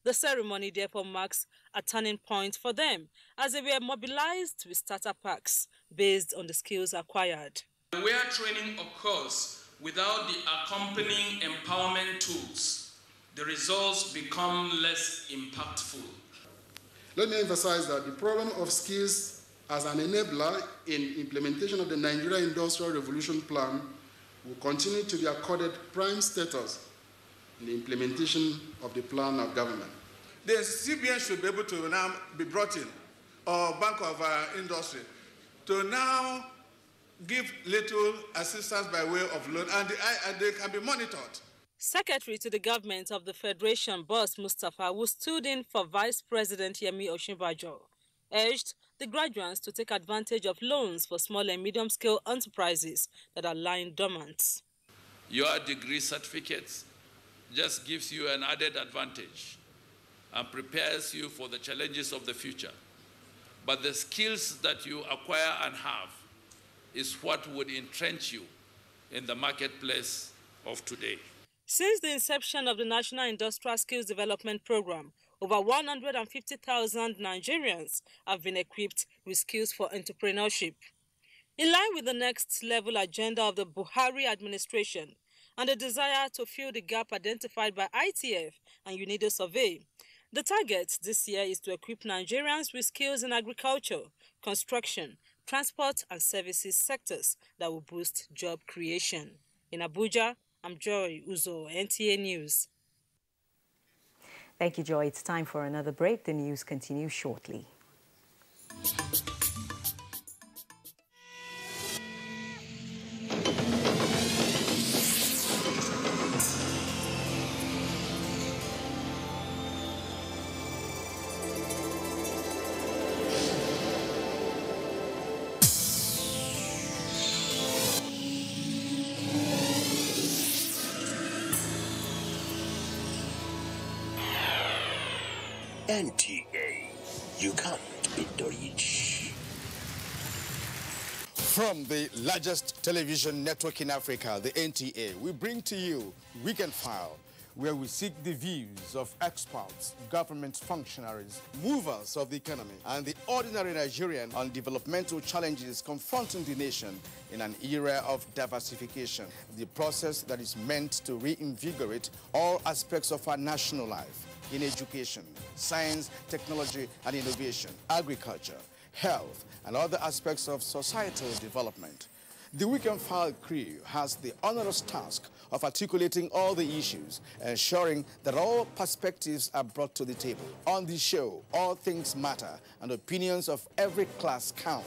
The ceremony therefore marks a turning point for them as they were mobilized with starter packs based on the skills acquired. Where training occurs without the accompanying empowerment tools, the results become less impactful. Let me emphasize that the problem of skills as an enabler in implementation of the Nigeria Industrial Revolution Plan will continue to be accorded prime status in the implementation of the plan of government. The CBN should be able to now be brought in, or Bank of Industry, to now give little assistance by way of loan, and they can be monitored. Secretary to the government of the Federation, Boss Mustafa, who stood in for Vice President Yemi Osinbajo, urged the graduates to take advantage of loans for small and medium-scale enterprises that are lying dormant. Your degree certificate just gives you an added advantage and prepares you for the challenges of the future. But the skills that you acquire and have is what would entrench you in the marketplace of today. Since the inception of the National Industrial Skills Development Program, over 150,000 Nigerians have been equipped with skills for entrepreneurship. In line with the next level agenda of the Buhari administration and the desire to fill the gap identified by ITF and UNIDO survey, the target this year is to equip Nigerians with skills in agriculture, construction, transport and services sectors that will boost job creation. In Abuja, I'm Joy Uzo, NTA News. Thank you, Joy. It's time for another break. The news continues shortly. NTA, you can't beat the rich. From the largest television network in Africa, the NTA, we bring to you Weekend File, where we seek the views of experts, government functionaries, movers of the economy, and the ordinary Nigerian on developmental challenges confronting the nation in an era of diversification, the process that is meant to reinvigorate all aspects of our national life in education, science, technology, and innovation, agriculture, health, and other aspects of societal development. The Weekend File crew has the onerous task of articulating all the issues, ensuring that all perspectives are brought to the table. On the show, all things matter and opinions of every class count.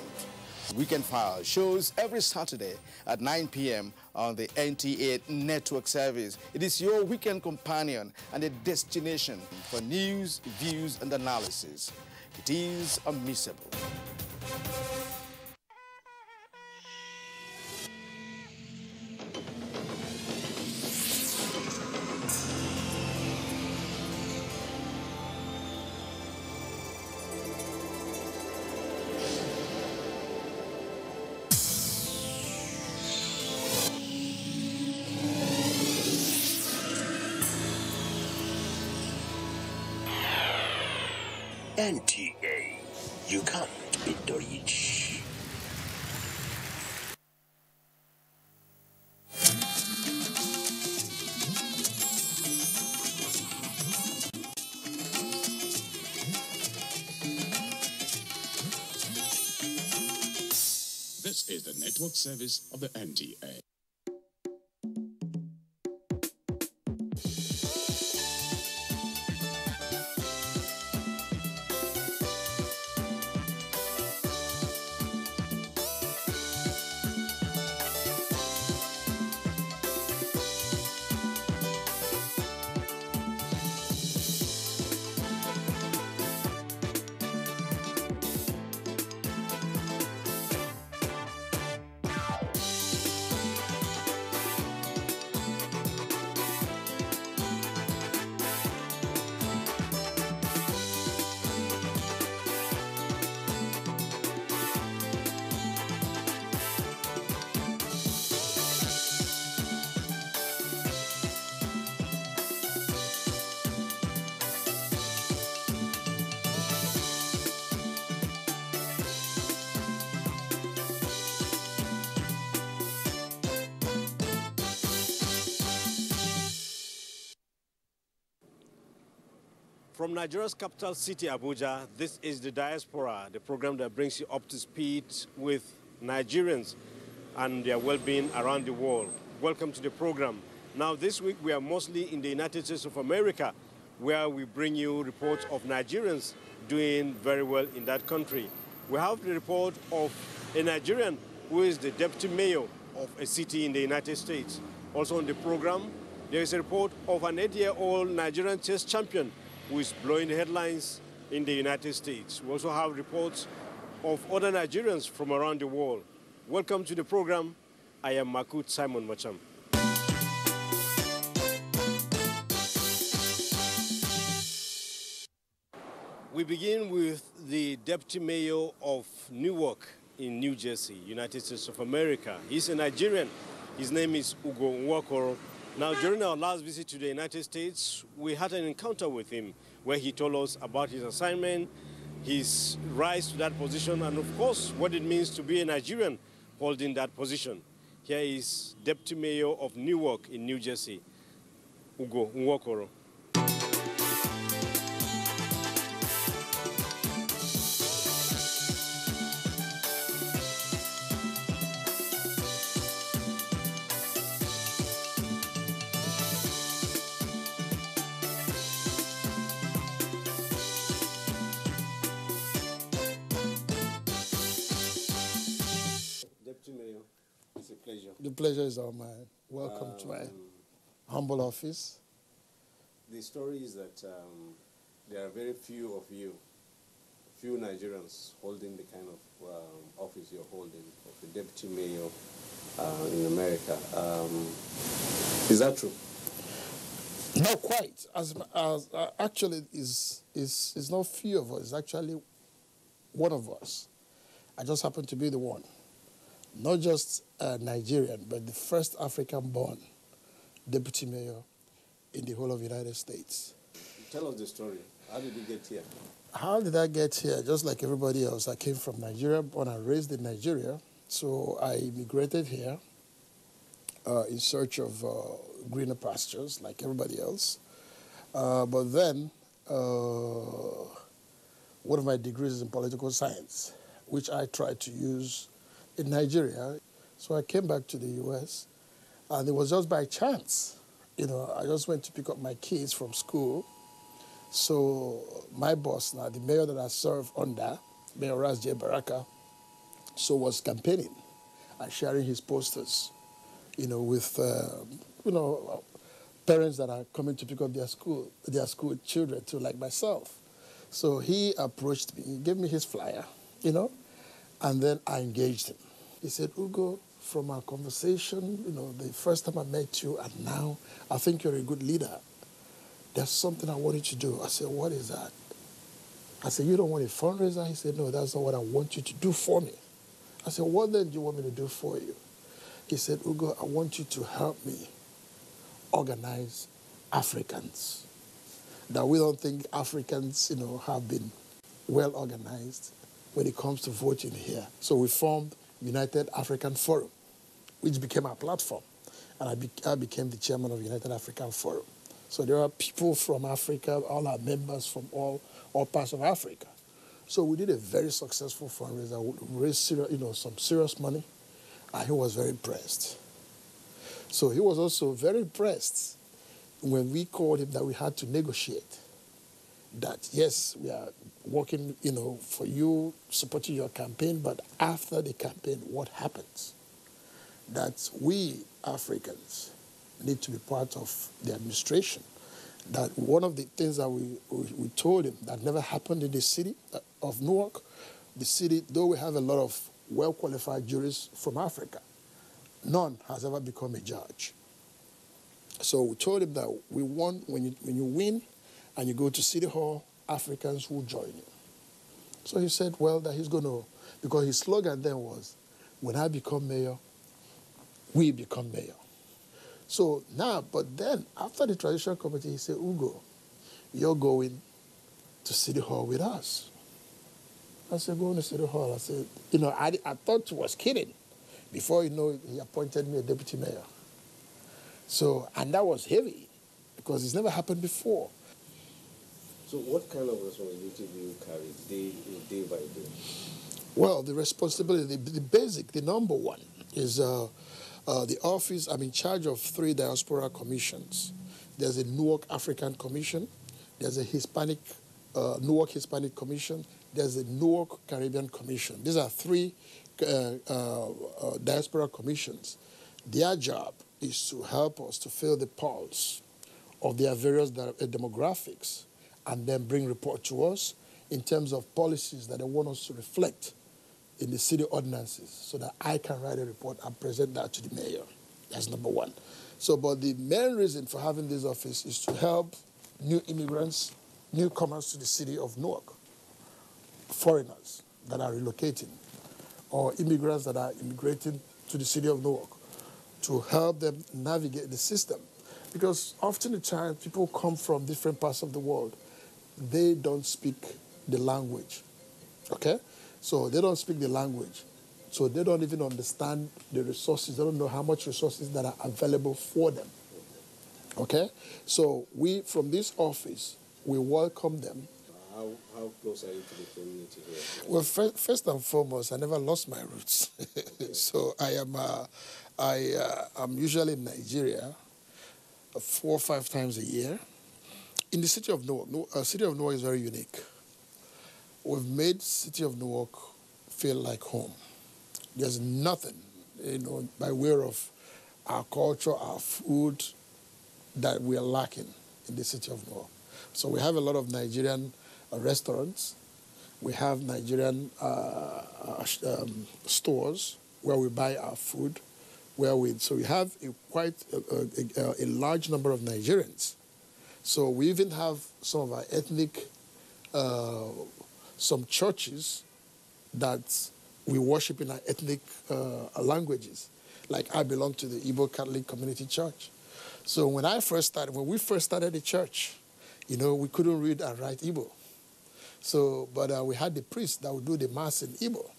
Weekend File shows every Saturday at 9 p.m. on the NTA network service. It is your weekend companion and a destination for news, views, and analysis. It is unmissable. NTA, you can't beat the rich. This is the network service of the NTA. From Nigeria's capital city, Abuja, this is The Diaspora, the program that brings you up to speed with Nigerians and their well-being around the world. Welcome to the program. Now, this week we are mostly in the United States of America, where we bring you reports of Nigerians doing very well in that country. We have the report of a Nigerian who is the deputy mayor of a city in the United States. Also on the program, there is a report of an 8-year-old Nigerian chess champion who is blowing the headlines in the United States. We also have reports of other Nigerians from around the world. Welcome to the program. I am Makut Simon Macham. We begin with the deputy mayor of Newark in New Jersey, United States of America. He's a Nigerian. His name is Ugo Nwokoro. Now, during our last visit to the United States, we had an encounter with him where he told us about his assignment, his rise to that position, and of course, what it means to be a Nigerian holding that position. Here is Deputy Mayor of Newark in New Jersey, Ugo Nwokoro. The pleasure is all mine. Welcome to my humble office. The story is that there are very few of you, few Nigerians holding the kind of office you're holding, of the deputy mayor in America. Is that true? Not quite. Actually, is not few of us. It's actually one of us. I just happen to be the one. Not just Nigerian, but the first African-born deputy mayor in the whole of the United States. Tell us the story. How did you get here? How did I get here? Just like everybody else, I came from Nigeria, born and raised in Nigeria. So I immigrated here in search of greener pastures, like everybody else. But then, one of my degrees is in political science, which I tried to use in Nigeria. So I came back to the U.S., and it was just by chance. You know, I just went to pick up my kids from school. So my boss now, the mayor that I served under, Mayor Ras J. Baraka, so was campaigning and sharing his posters, you know, with, parents that are coming to pick up their school children too, like myself. So he approached me, he gave me his flyer, you know, and then I engaged him. He said, Ugo, from our conversation, you know, the first time I met you and now, I think you're a good leader. There's something I want you to do. I said, what is that? I said, you don't want a fundraiser? He said, no, that's not what I want you to do for me. I said, what then do you want me to do for you? He said, Ugo, I want you to help me organize Africans. That we don't think Africans, you know, have been well organized when it comes to voting here. So we formed United African Forum, which became our platform. And I became the chairman of United African Forum. So there are people from Africa, all our members from all parts of Africa. So we did a very successful fundraiser. We raised some serious money, and he was very impressed. So he was also very impressed when we called him that we had to negotiate. That yes, we are working, you know, for you, supporting your campaign, but after the campaign, what happens? That we Africans need to be part of the administration. That one of the things that we told him that never happened in the city of Newark, the city, though we have a lot of well-qualified jurists from Africa, none has ever become a judge. So we told him that we want, when you win and you go to City Hall, Africans will join you. So he said, well, that he's going to, because his slogan then was, when I become mayor, we become mayor. So now, but then after the transition committee, he said, Ugo, you're going to City Hall with us. I said, going to City Hall. I said, you know, I thought he was kidding. Before you know it, he appointed me a deputy mayor. So, and that was heavy because it's never happened before. So what kind of responsibility do you carry day by day? Well, the responsibility, the basic, the number one is the office. I'm in charge of 3 diaspora commissions. There's a Newark African Commission. There's a Newark Hispanic Commission. There's a Newark Caribbean Commission. These are 3 diaspora commissions. Their job is to help us to feel the pulse of their various demographics and then bring report to us in terms of policies that they want us to reflect in the city ordinances so that I can write a report and present that to the mayor. That's number one. So, but the main reason for having this office is to help new immigrants, newcomers to the city of Newark, foreigners that are relocating, or immigrants that are immigrating to the city of Newark, to help them navigate the system. Because often the time people come from different parts of the world, they don't speak the language, okay? So they don't speak the language. So they don't even understand the resources. They don't know how much resources that are available for them, okay? So we, from this office, we welcome them. How close are you to the community here? Well, first and foremost, I never lost my roots. So I'm usually in Nigeria 4 or 5 times a year. In the city of Newark, city of Newark is very unique. We've made city of Newark feel like home. There's nothing, you know, by way of our culture, our food, that we are lacking in the city of Newark. So we have a lot of Nigerian restaurants. We have Nigerian stores where we buy our food. So we have quite a large number of Nigerians So we even have some of our ethnic, some churches that we worship in our ethnic languages. Like I belong to the Igbo Catholic Community Church. So when we first started the church, you know, we couldn't read and write Igbo. So, but we had the priest that would do the mass in Igbo.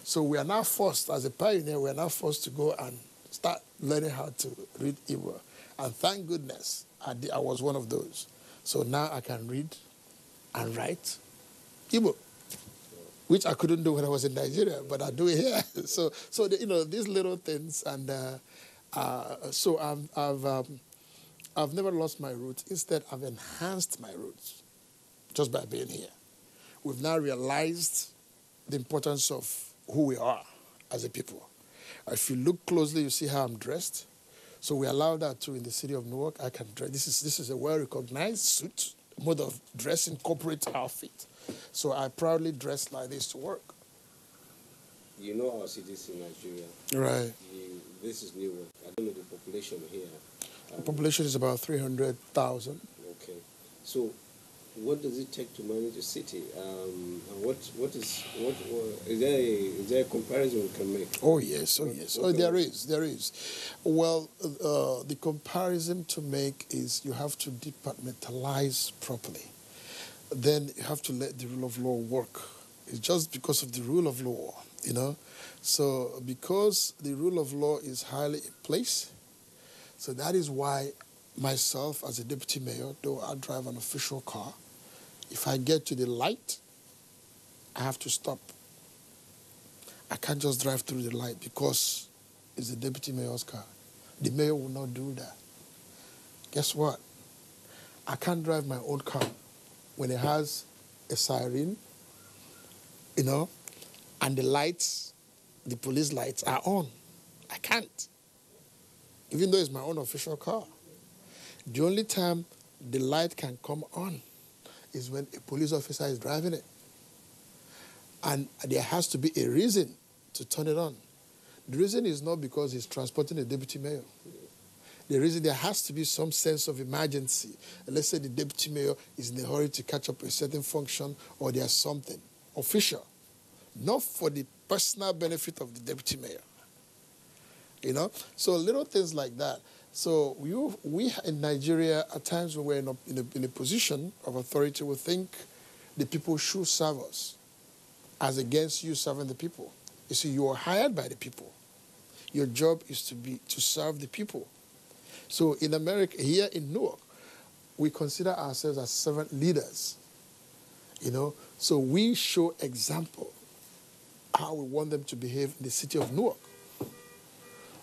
So we are now forced, as a pioneer, we are now forced to go and start learning how to read Igbo. And thank goodness I was one of those. So now I can read and write Igbo, which I couldn't do when I was in Nigeria, but I do it here. So you know, these little things, and so I've never lost my roots. Instead, I've enhanced my roots just by being here. We've now realized the importance of who we are as a people. If you look closely, you see how I'm dressed. So we allow that too in the city of Newark. I can dress. This is a well-recognized suit, mode of dressing, corporate outfit. So I proudly dress like this to work. You know our cities in Nigeria. Right. This is Newark. I don't know the population here. The population is about 300,000. Okay. So what does it take to manage a city? And is there a comparison we can make? Oh yes, oh yes. Oh, there is. Well, the comparison to make is you have to departmentalize properly. Then you have to let the rule of law work. It's just because of the rule of law, you know. So because the rule of law is highly in place, so that is why myself as a deputy mayor, though I drive an official car, if I get to the light, I have to stop. I can't just drive through the light because it's the deputy mayor's car. The mayor will not do that. Guess what? I can't drive my own car when it has a siren, you know, and the lights, the police lights are on. I can't, even though it's my own official car. The only time the light can come on is when a police officer is driving it. And there has to be a reason to turn it on. The reason is not because he's transporting a deputy mayor. The reason, there has to be some sense of emergency. Let's say the deputy mayor is in a hurry to catch up a certain function, or there's something official, not for the personal benefit of the deputy mayor. You know? So little things like that. So we in Nigeria, at times when we're in a position of authority, we think the people should serve us as against you serving the people. You see, you are hired by the people. Your job is to serve the people. So in America, here in Newark, we consider ourselves as servant leaders. You know, so we show example how we want them to behave in the city of Newark.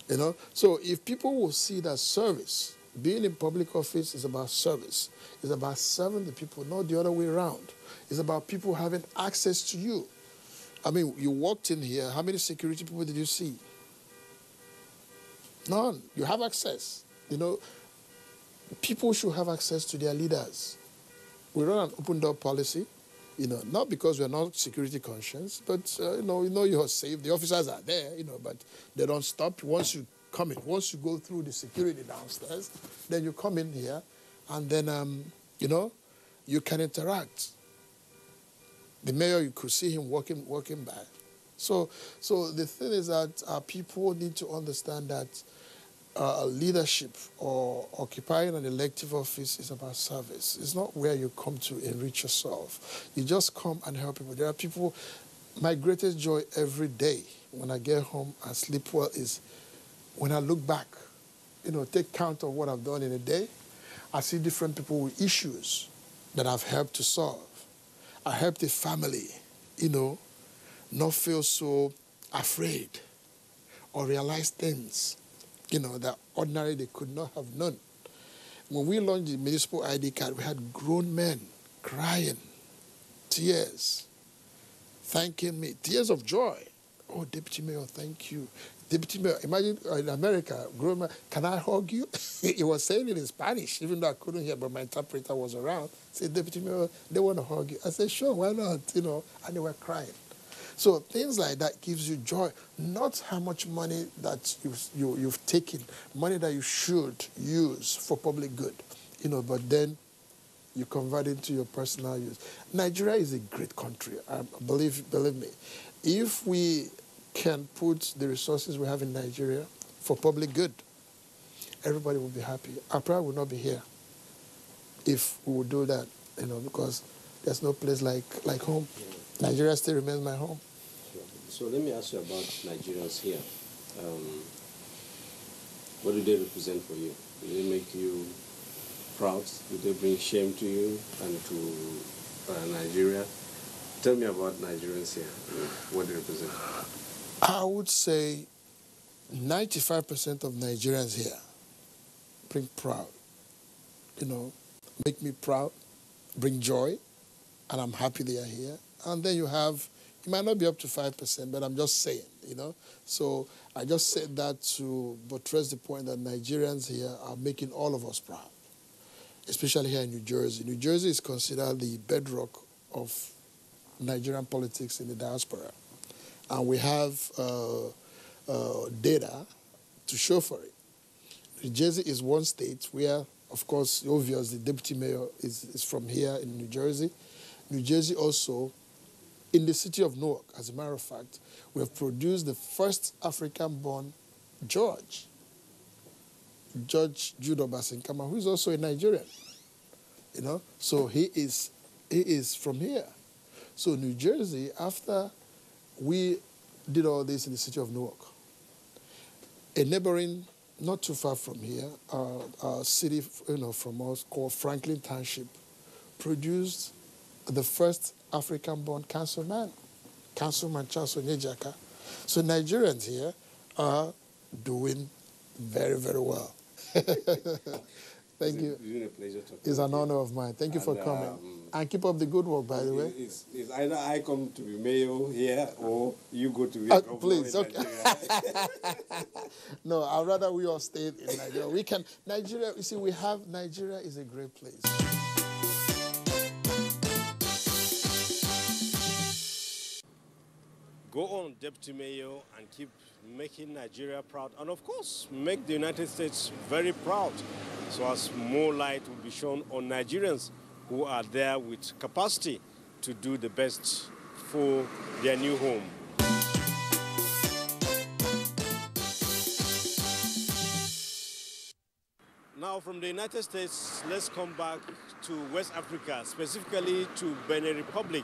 You know, so if people will see that service, being in public office is about service. It's about serving the people, not the other way around. It's about people having access to you. I mean, you walked in here, how many security people did you see? None. You have access. You know, people should have access to their leaders. We run an open door policy, you know, not because we're not security conscious, but, you know you're safe. The officers are there, you know, but they don't stop. Once you come in, once you go through the security downstairs, then you come in here, and then, you know, you can interact. The mayor, you could see him walking by. So the thing is that people need to understand that leadership or occupying an elective office is about service. It's not where you come to enrich yourself. You just come and help people. There are people, my greatest joy every day when I get home and sleep well is when I look back, you know, take count of what I've done in a day. I see different people with issues that I've helped to solve. I helped a family, you know, not feel so afraid or realize things, you know, that ordinarily they could not have known. When we launched the municipal ID card, we had grown men crying, tears, thanking me, tears of joy. Oh, Deputy Mayor, thank you. Deputy Mayor, imagine in America, grown man, can I hug you? He was saying it in Spanish, even though I couldn't hear, but my interpreter was around. He said, Deputy Mayor, they want to hug you. I said, sure, why not? You know, and they were crying. So things like that gives you joy, not how much money that you've taken, money that you should use for public good, you know, but then you convert it to your personal use. Nigeria is a great country. Believe me. If we can put the resources we have in Nigeria for public good, everybody will be happy. Accra would not be here if we would do that, because there's no place like home. Nigeria still remains my home. So let me ask you about Nigerians here. What do they represent for you? Do they make you proud? Do they bring shame to you and to Nigeria? Tell me about Nigerians here. What do they represent? I would say 95% of Nigerians here bring proud. Make me proud, bring joy, and I'm happy they are here. And then you might not be up to 5%, but I'm just saying, So I just said that to buttress the point that Nigerians here are making all of us proud, especially here in New Jersey. New Jersey is considered the bedrock of Nigerian politics in the diaspora. And we have data to show for it. New Jersey is one state where, of course, obvious, the deputy mayor is from here in New Jersey. New Jersey also, in the city of Newark, as a matter of fact, we have produced the first African-born George Jude Obasinkama, who is also a Nigerian. So he is from here. So New Jersey, after we did all this in the city of Newark, a neighboring, not too far from here, a city from us called Franklin Township, produced the first African-born councilman Charles Onyejaka. So Nigerians here are doing very, very well. Thank you. It's been a pleasure talking. It's an honor of mine. Thank you for coming. And keep up the good work, by the way. It's either I come to be mayor here or you go to be governor. Please, okay. No, I'd rather we all stay in Nigeria. Nigeria, you see, Nigeria is a great place. Go on, Deputy Mayor, and keep making Nigeria proud. And of course, make the United States very proud, so as more light will be shown on Nigerians who are there with capacity to do the best for their new home. Now from the United States, let's come back to West Africa, specifically to Benin Republic,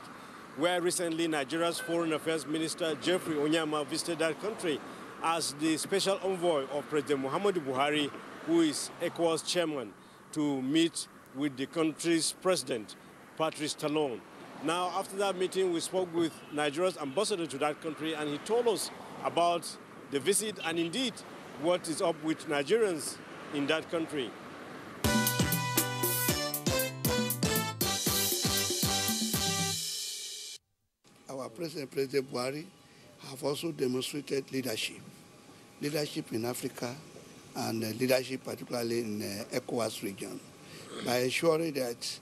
where recently Nigeria's Foreign Affairs Minister Geoffrey Onyeama visited that country as the special envoy of President Muhammadu Buhari, who is ECOWAS chairman, to meet with the country's president, Patrice Talon. Now, after that meeting, we spoke with Nigeria's ambassador to that country, and he told us about the visit and indeed what is up with Nigerians in that country. Our President Buhari, have also demonstrated leadership in Africa and leadership particularly in the ECOWAS region by ensuring that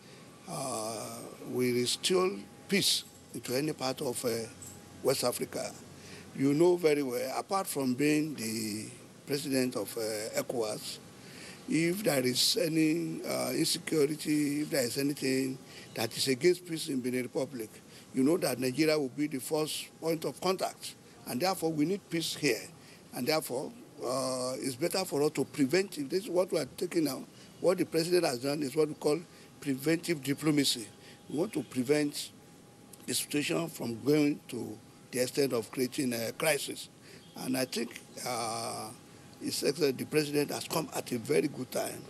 we restore peace into any part of West Africa. You know very well, apart from being the president of ECOWAS, if there is any insecurity, if there is anything that is against peace in Benin Republic, you know that Nigeria will be the first point of contact. And therefore, we need peace here. And therefore, it's better for us to prevent it. This is what we are taking now. What the president has done is what we call preventive diplomacy. We want to prevent the situation from going to the extent of creating a crisis. And I think the president has come at a very good time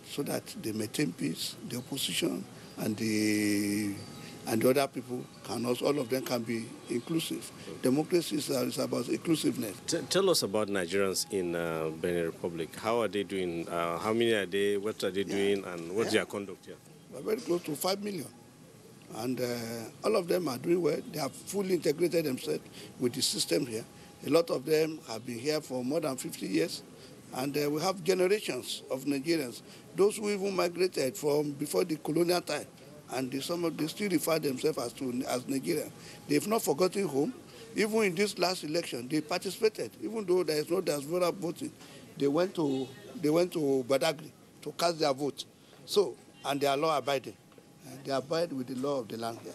so that they maintain peace, the opposition, and the other people can also, all of them can be inclusive. Democracy is about inclusiveness. Tell us about Nigerians in Benin Republic. How are they doing? How many are they? What are they doing? And what's their conduct here? We're very close to 5 million. And all of them are doing well. They have fully integrated themselves with the system here. A lot of them have been here for more than 50 years. And we have generations of Nigerians, those who even migrated from before the colonial time. And some of them still refer themselves as Nigerian. They've not forgotten home. Even in this last election, they participated. Even though there is no diaspora voting, they went to Badagry to cast their vote. So, and they are law-abiding. They abide with the law of the land here.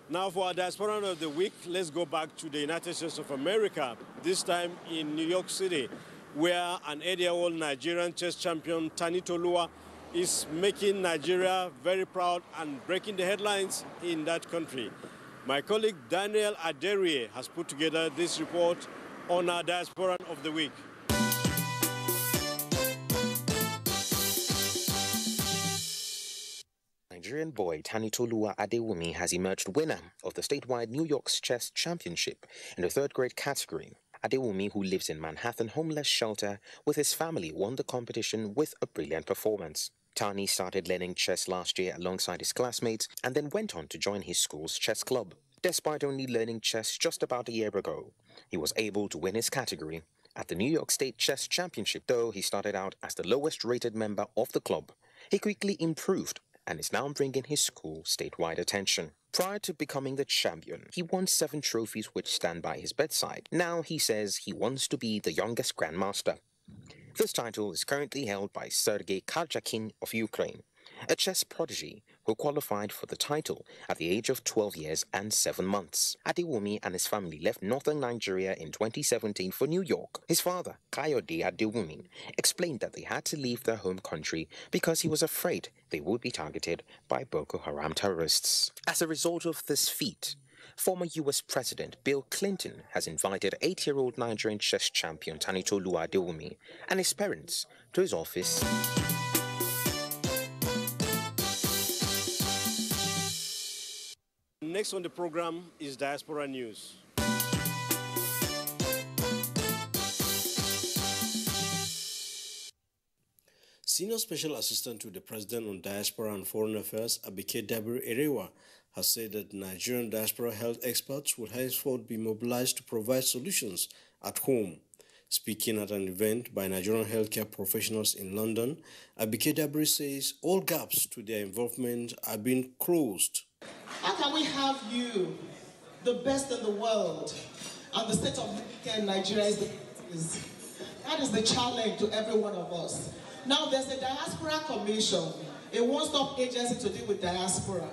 Now for our Diaspora of the Week, let's go back to the United States of America, this time in New York City, where an 80-year-old Nigerian chess champion, Tani Tolua, is making Nigeria very proud and breaking the headlines in that country. My colleague Daniel Aderie has put together this report on our Diaspora of the Week. Nigerian boy Tani Tolua Adewumi has emerged winner of the statewide New York's Chess Championship in the third grade category. Adewumi, who lives in Manhattan homeless shelter with his family, won the competition with a brilliant performance. Tani started learning chess last year alongside his classmates and then went on to join his school's chess club. Despite only learning chess just about a year ago, he was able to win his category. At the New York State Chess Championship, though he started out as the lowest rated member of the club, he quickly improved and is now bringing his school statewide attention. Prior to becoming the champion, he won 7 trophies which stand by his bedside. Now he says he wants to be the youngest grandmaster. This title is currently held by Sergei Karjakin of Ukraine, a chess prodigy who qualified for the title at the age of 12 years and 7 months. Adewumi and his family left northern Nigeria in 2017 for New York. His father, Kayode Adewumi, explained that they had to leave their home country because he was afraid they would be targeted by Boko Haram terrorists. As a result of this feat, former U.S. President Bill Clinton has invited 8-year-old Nigerian chess champion Tani Tolua Adewumi and his parents to his office. Next on the program is Diaspora News. Senior Special Assistant to the President on Diaspora and Foreign Affairs, Abike Dabiri-Erewa, has said that Nigerian diaspora health experts will henceforth be mobilized to provide solutions at home. Speaking at an event by Nigerian healthcare professionals in London, Abike Dabiri says all gaps to their involvement are being closed. How can we have you, the best in the world, and the state of healthcare in Nigeria that is the challenge to every one of us. Now there's a Diaspora Commission, a one-stop agency to deal with diaspora.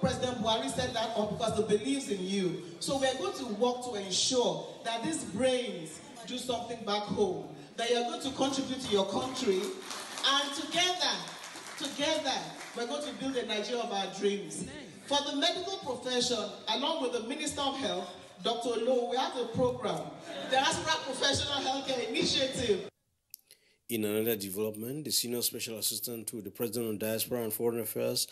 President Buhari set that up because he believes in you. So we're going to work to ensure that these brains do something back home, that you're going to contribute to your country, and together, we're going to build a Nigeria of our dreams. For the medical profession, along with the Minister of Health, Dr. Lowe, we have a program, Diaspora Professional Healthcare Initiative. In another development, the Senior Special Assistant to the President on Diaspora and Foreign Affairs,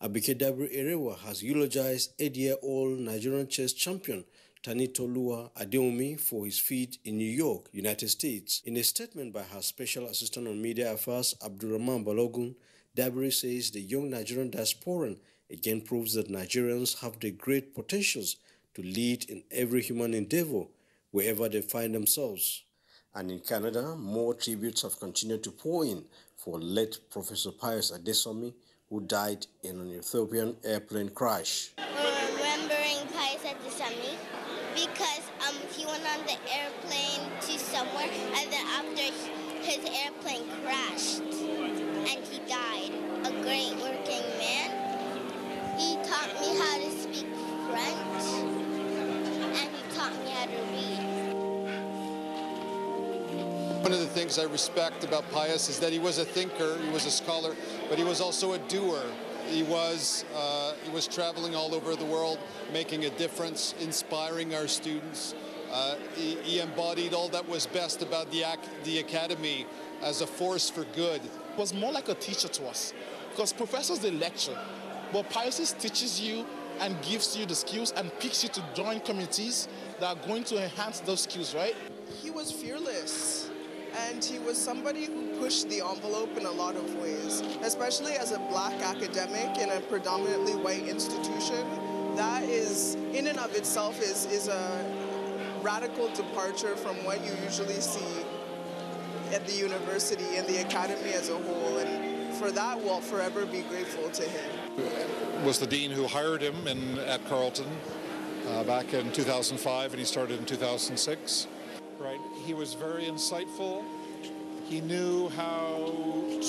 Abike Dabiri-Erewa, has eulogized 8-year-old Nigerian chess champion Tani Tolua Adewumi for his feat in New York, United States. In a statement by her Special Assistant on Media Affairs, Abdurrahman Balogun, Dabiri says the young Nigerian diasporan again proves that Nigerians have the great potentials to lead in every human endeavor wherever they find themselves. And in Canada, more tributes have continued to pour in for late Professor Pius Adesomi, who died in an Ethiopian airplane crash. We're remembering Pius Adesomi because he went on the airplane to somewhere, and then after his airplane crashed and he died. A great working man. He taught me how to speak French, and he taught me how to read. One of the things I respect about Pius is that he was a thinker, he was a scholar, but he was also a doer. He was traveling all over the world, making a difference, inspiring our students. He embodied all that was best about the academy as a force for good. He was more like a teacher to us, because professors, they lecture, but Pius teaches you and gives you the skills and picks you to join communities that are going to enhance those skills, right? He was fearless, and he was somebody who pushed the envelope in a lot of ways, especially as a black academic in a predominantly white institution. That is, in and of itself, is a radical departure from what you usually see at the university and the academy as a whole, and for that we'll forever be grateful to him. Was the dean who hired him at Carleton back in 2005, and he started in 2006. Right. he was very insightful. He knew how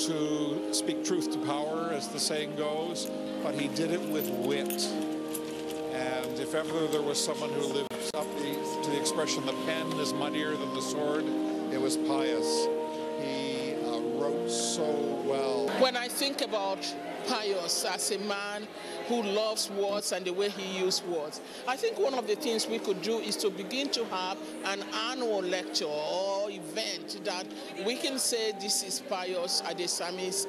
to speak truth to power, as the saying goes, but he did it with wit. And if ever there was someone who lived up to the expression, the pen is mightier than the sword, it was Pius. He wrote so well. When I think about Pius as a man who loves words and the way he used words, I think one of the things we could do is to begin to have an annual lecture or event that we can say this is Pius Adesami's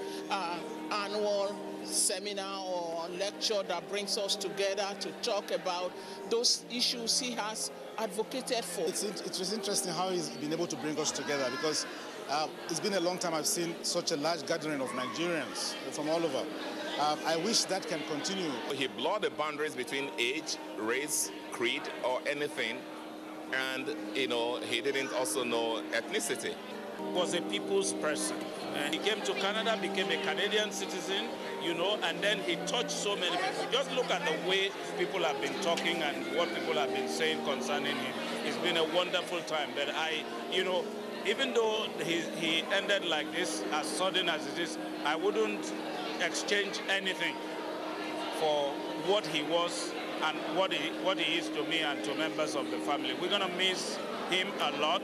annual seminar or lecture that brings us together to talk about those issues he has advocated for. It was interesting how he's been able to bring us together, because it's been a long time I've seen such a large gathering of Nigerians from all over. I wish that can continue. He blurred the boundaries between age, race, creed, or anything, and he didn't also know ethnicity. He was a people's person. He came to Canada, became a Canadian citizen, and then he touched so many people. Just look at the way people have been talking and what people have been saying concerning him. It's been a wonderful time. But even though he ended like this, as sudden as it is, I wouldn't exchange anything for what he was and what he is to me and to members of the family. We're going to miss him a lot.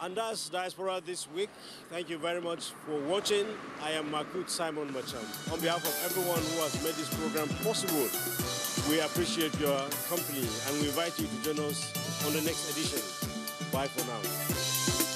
And that's Diaspora this week. Thank you very much for watching. I am Makut Simon Macham. On behalf of everyone who has made this program possible, we appreciate your company and we invite you to join us on the next edition. Bye for now.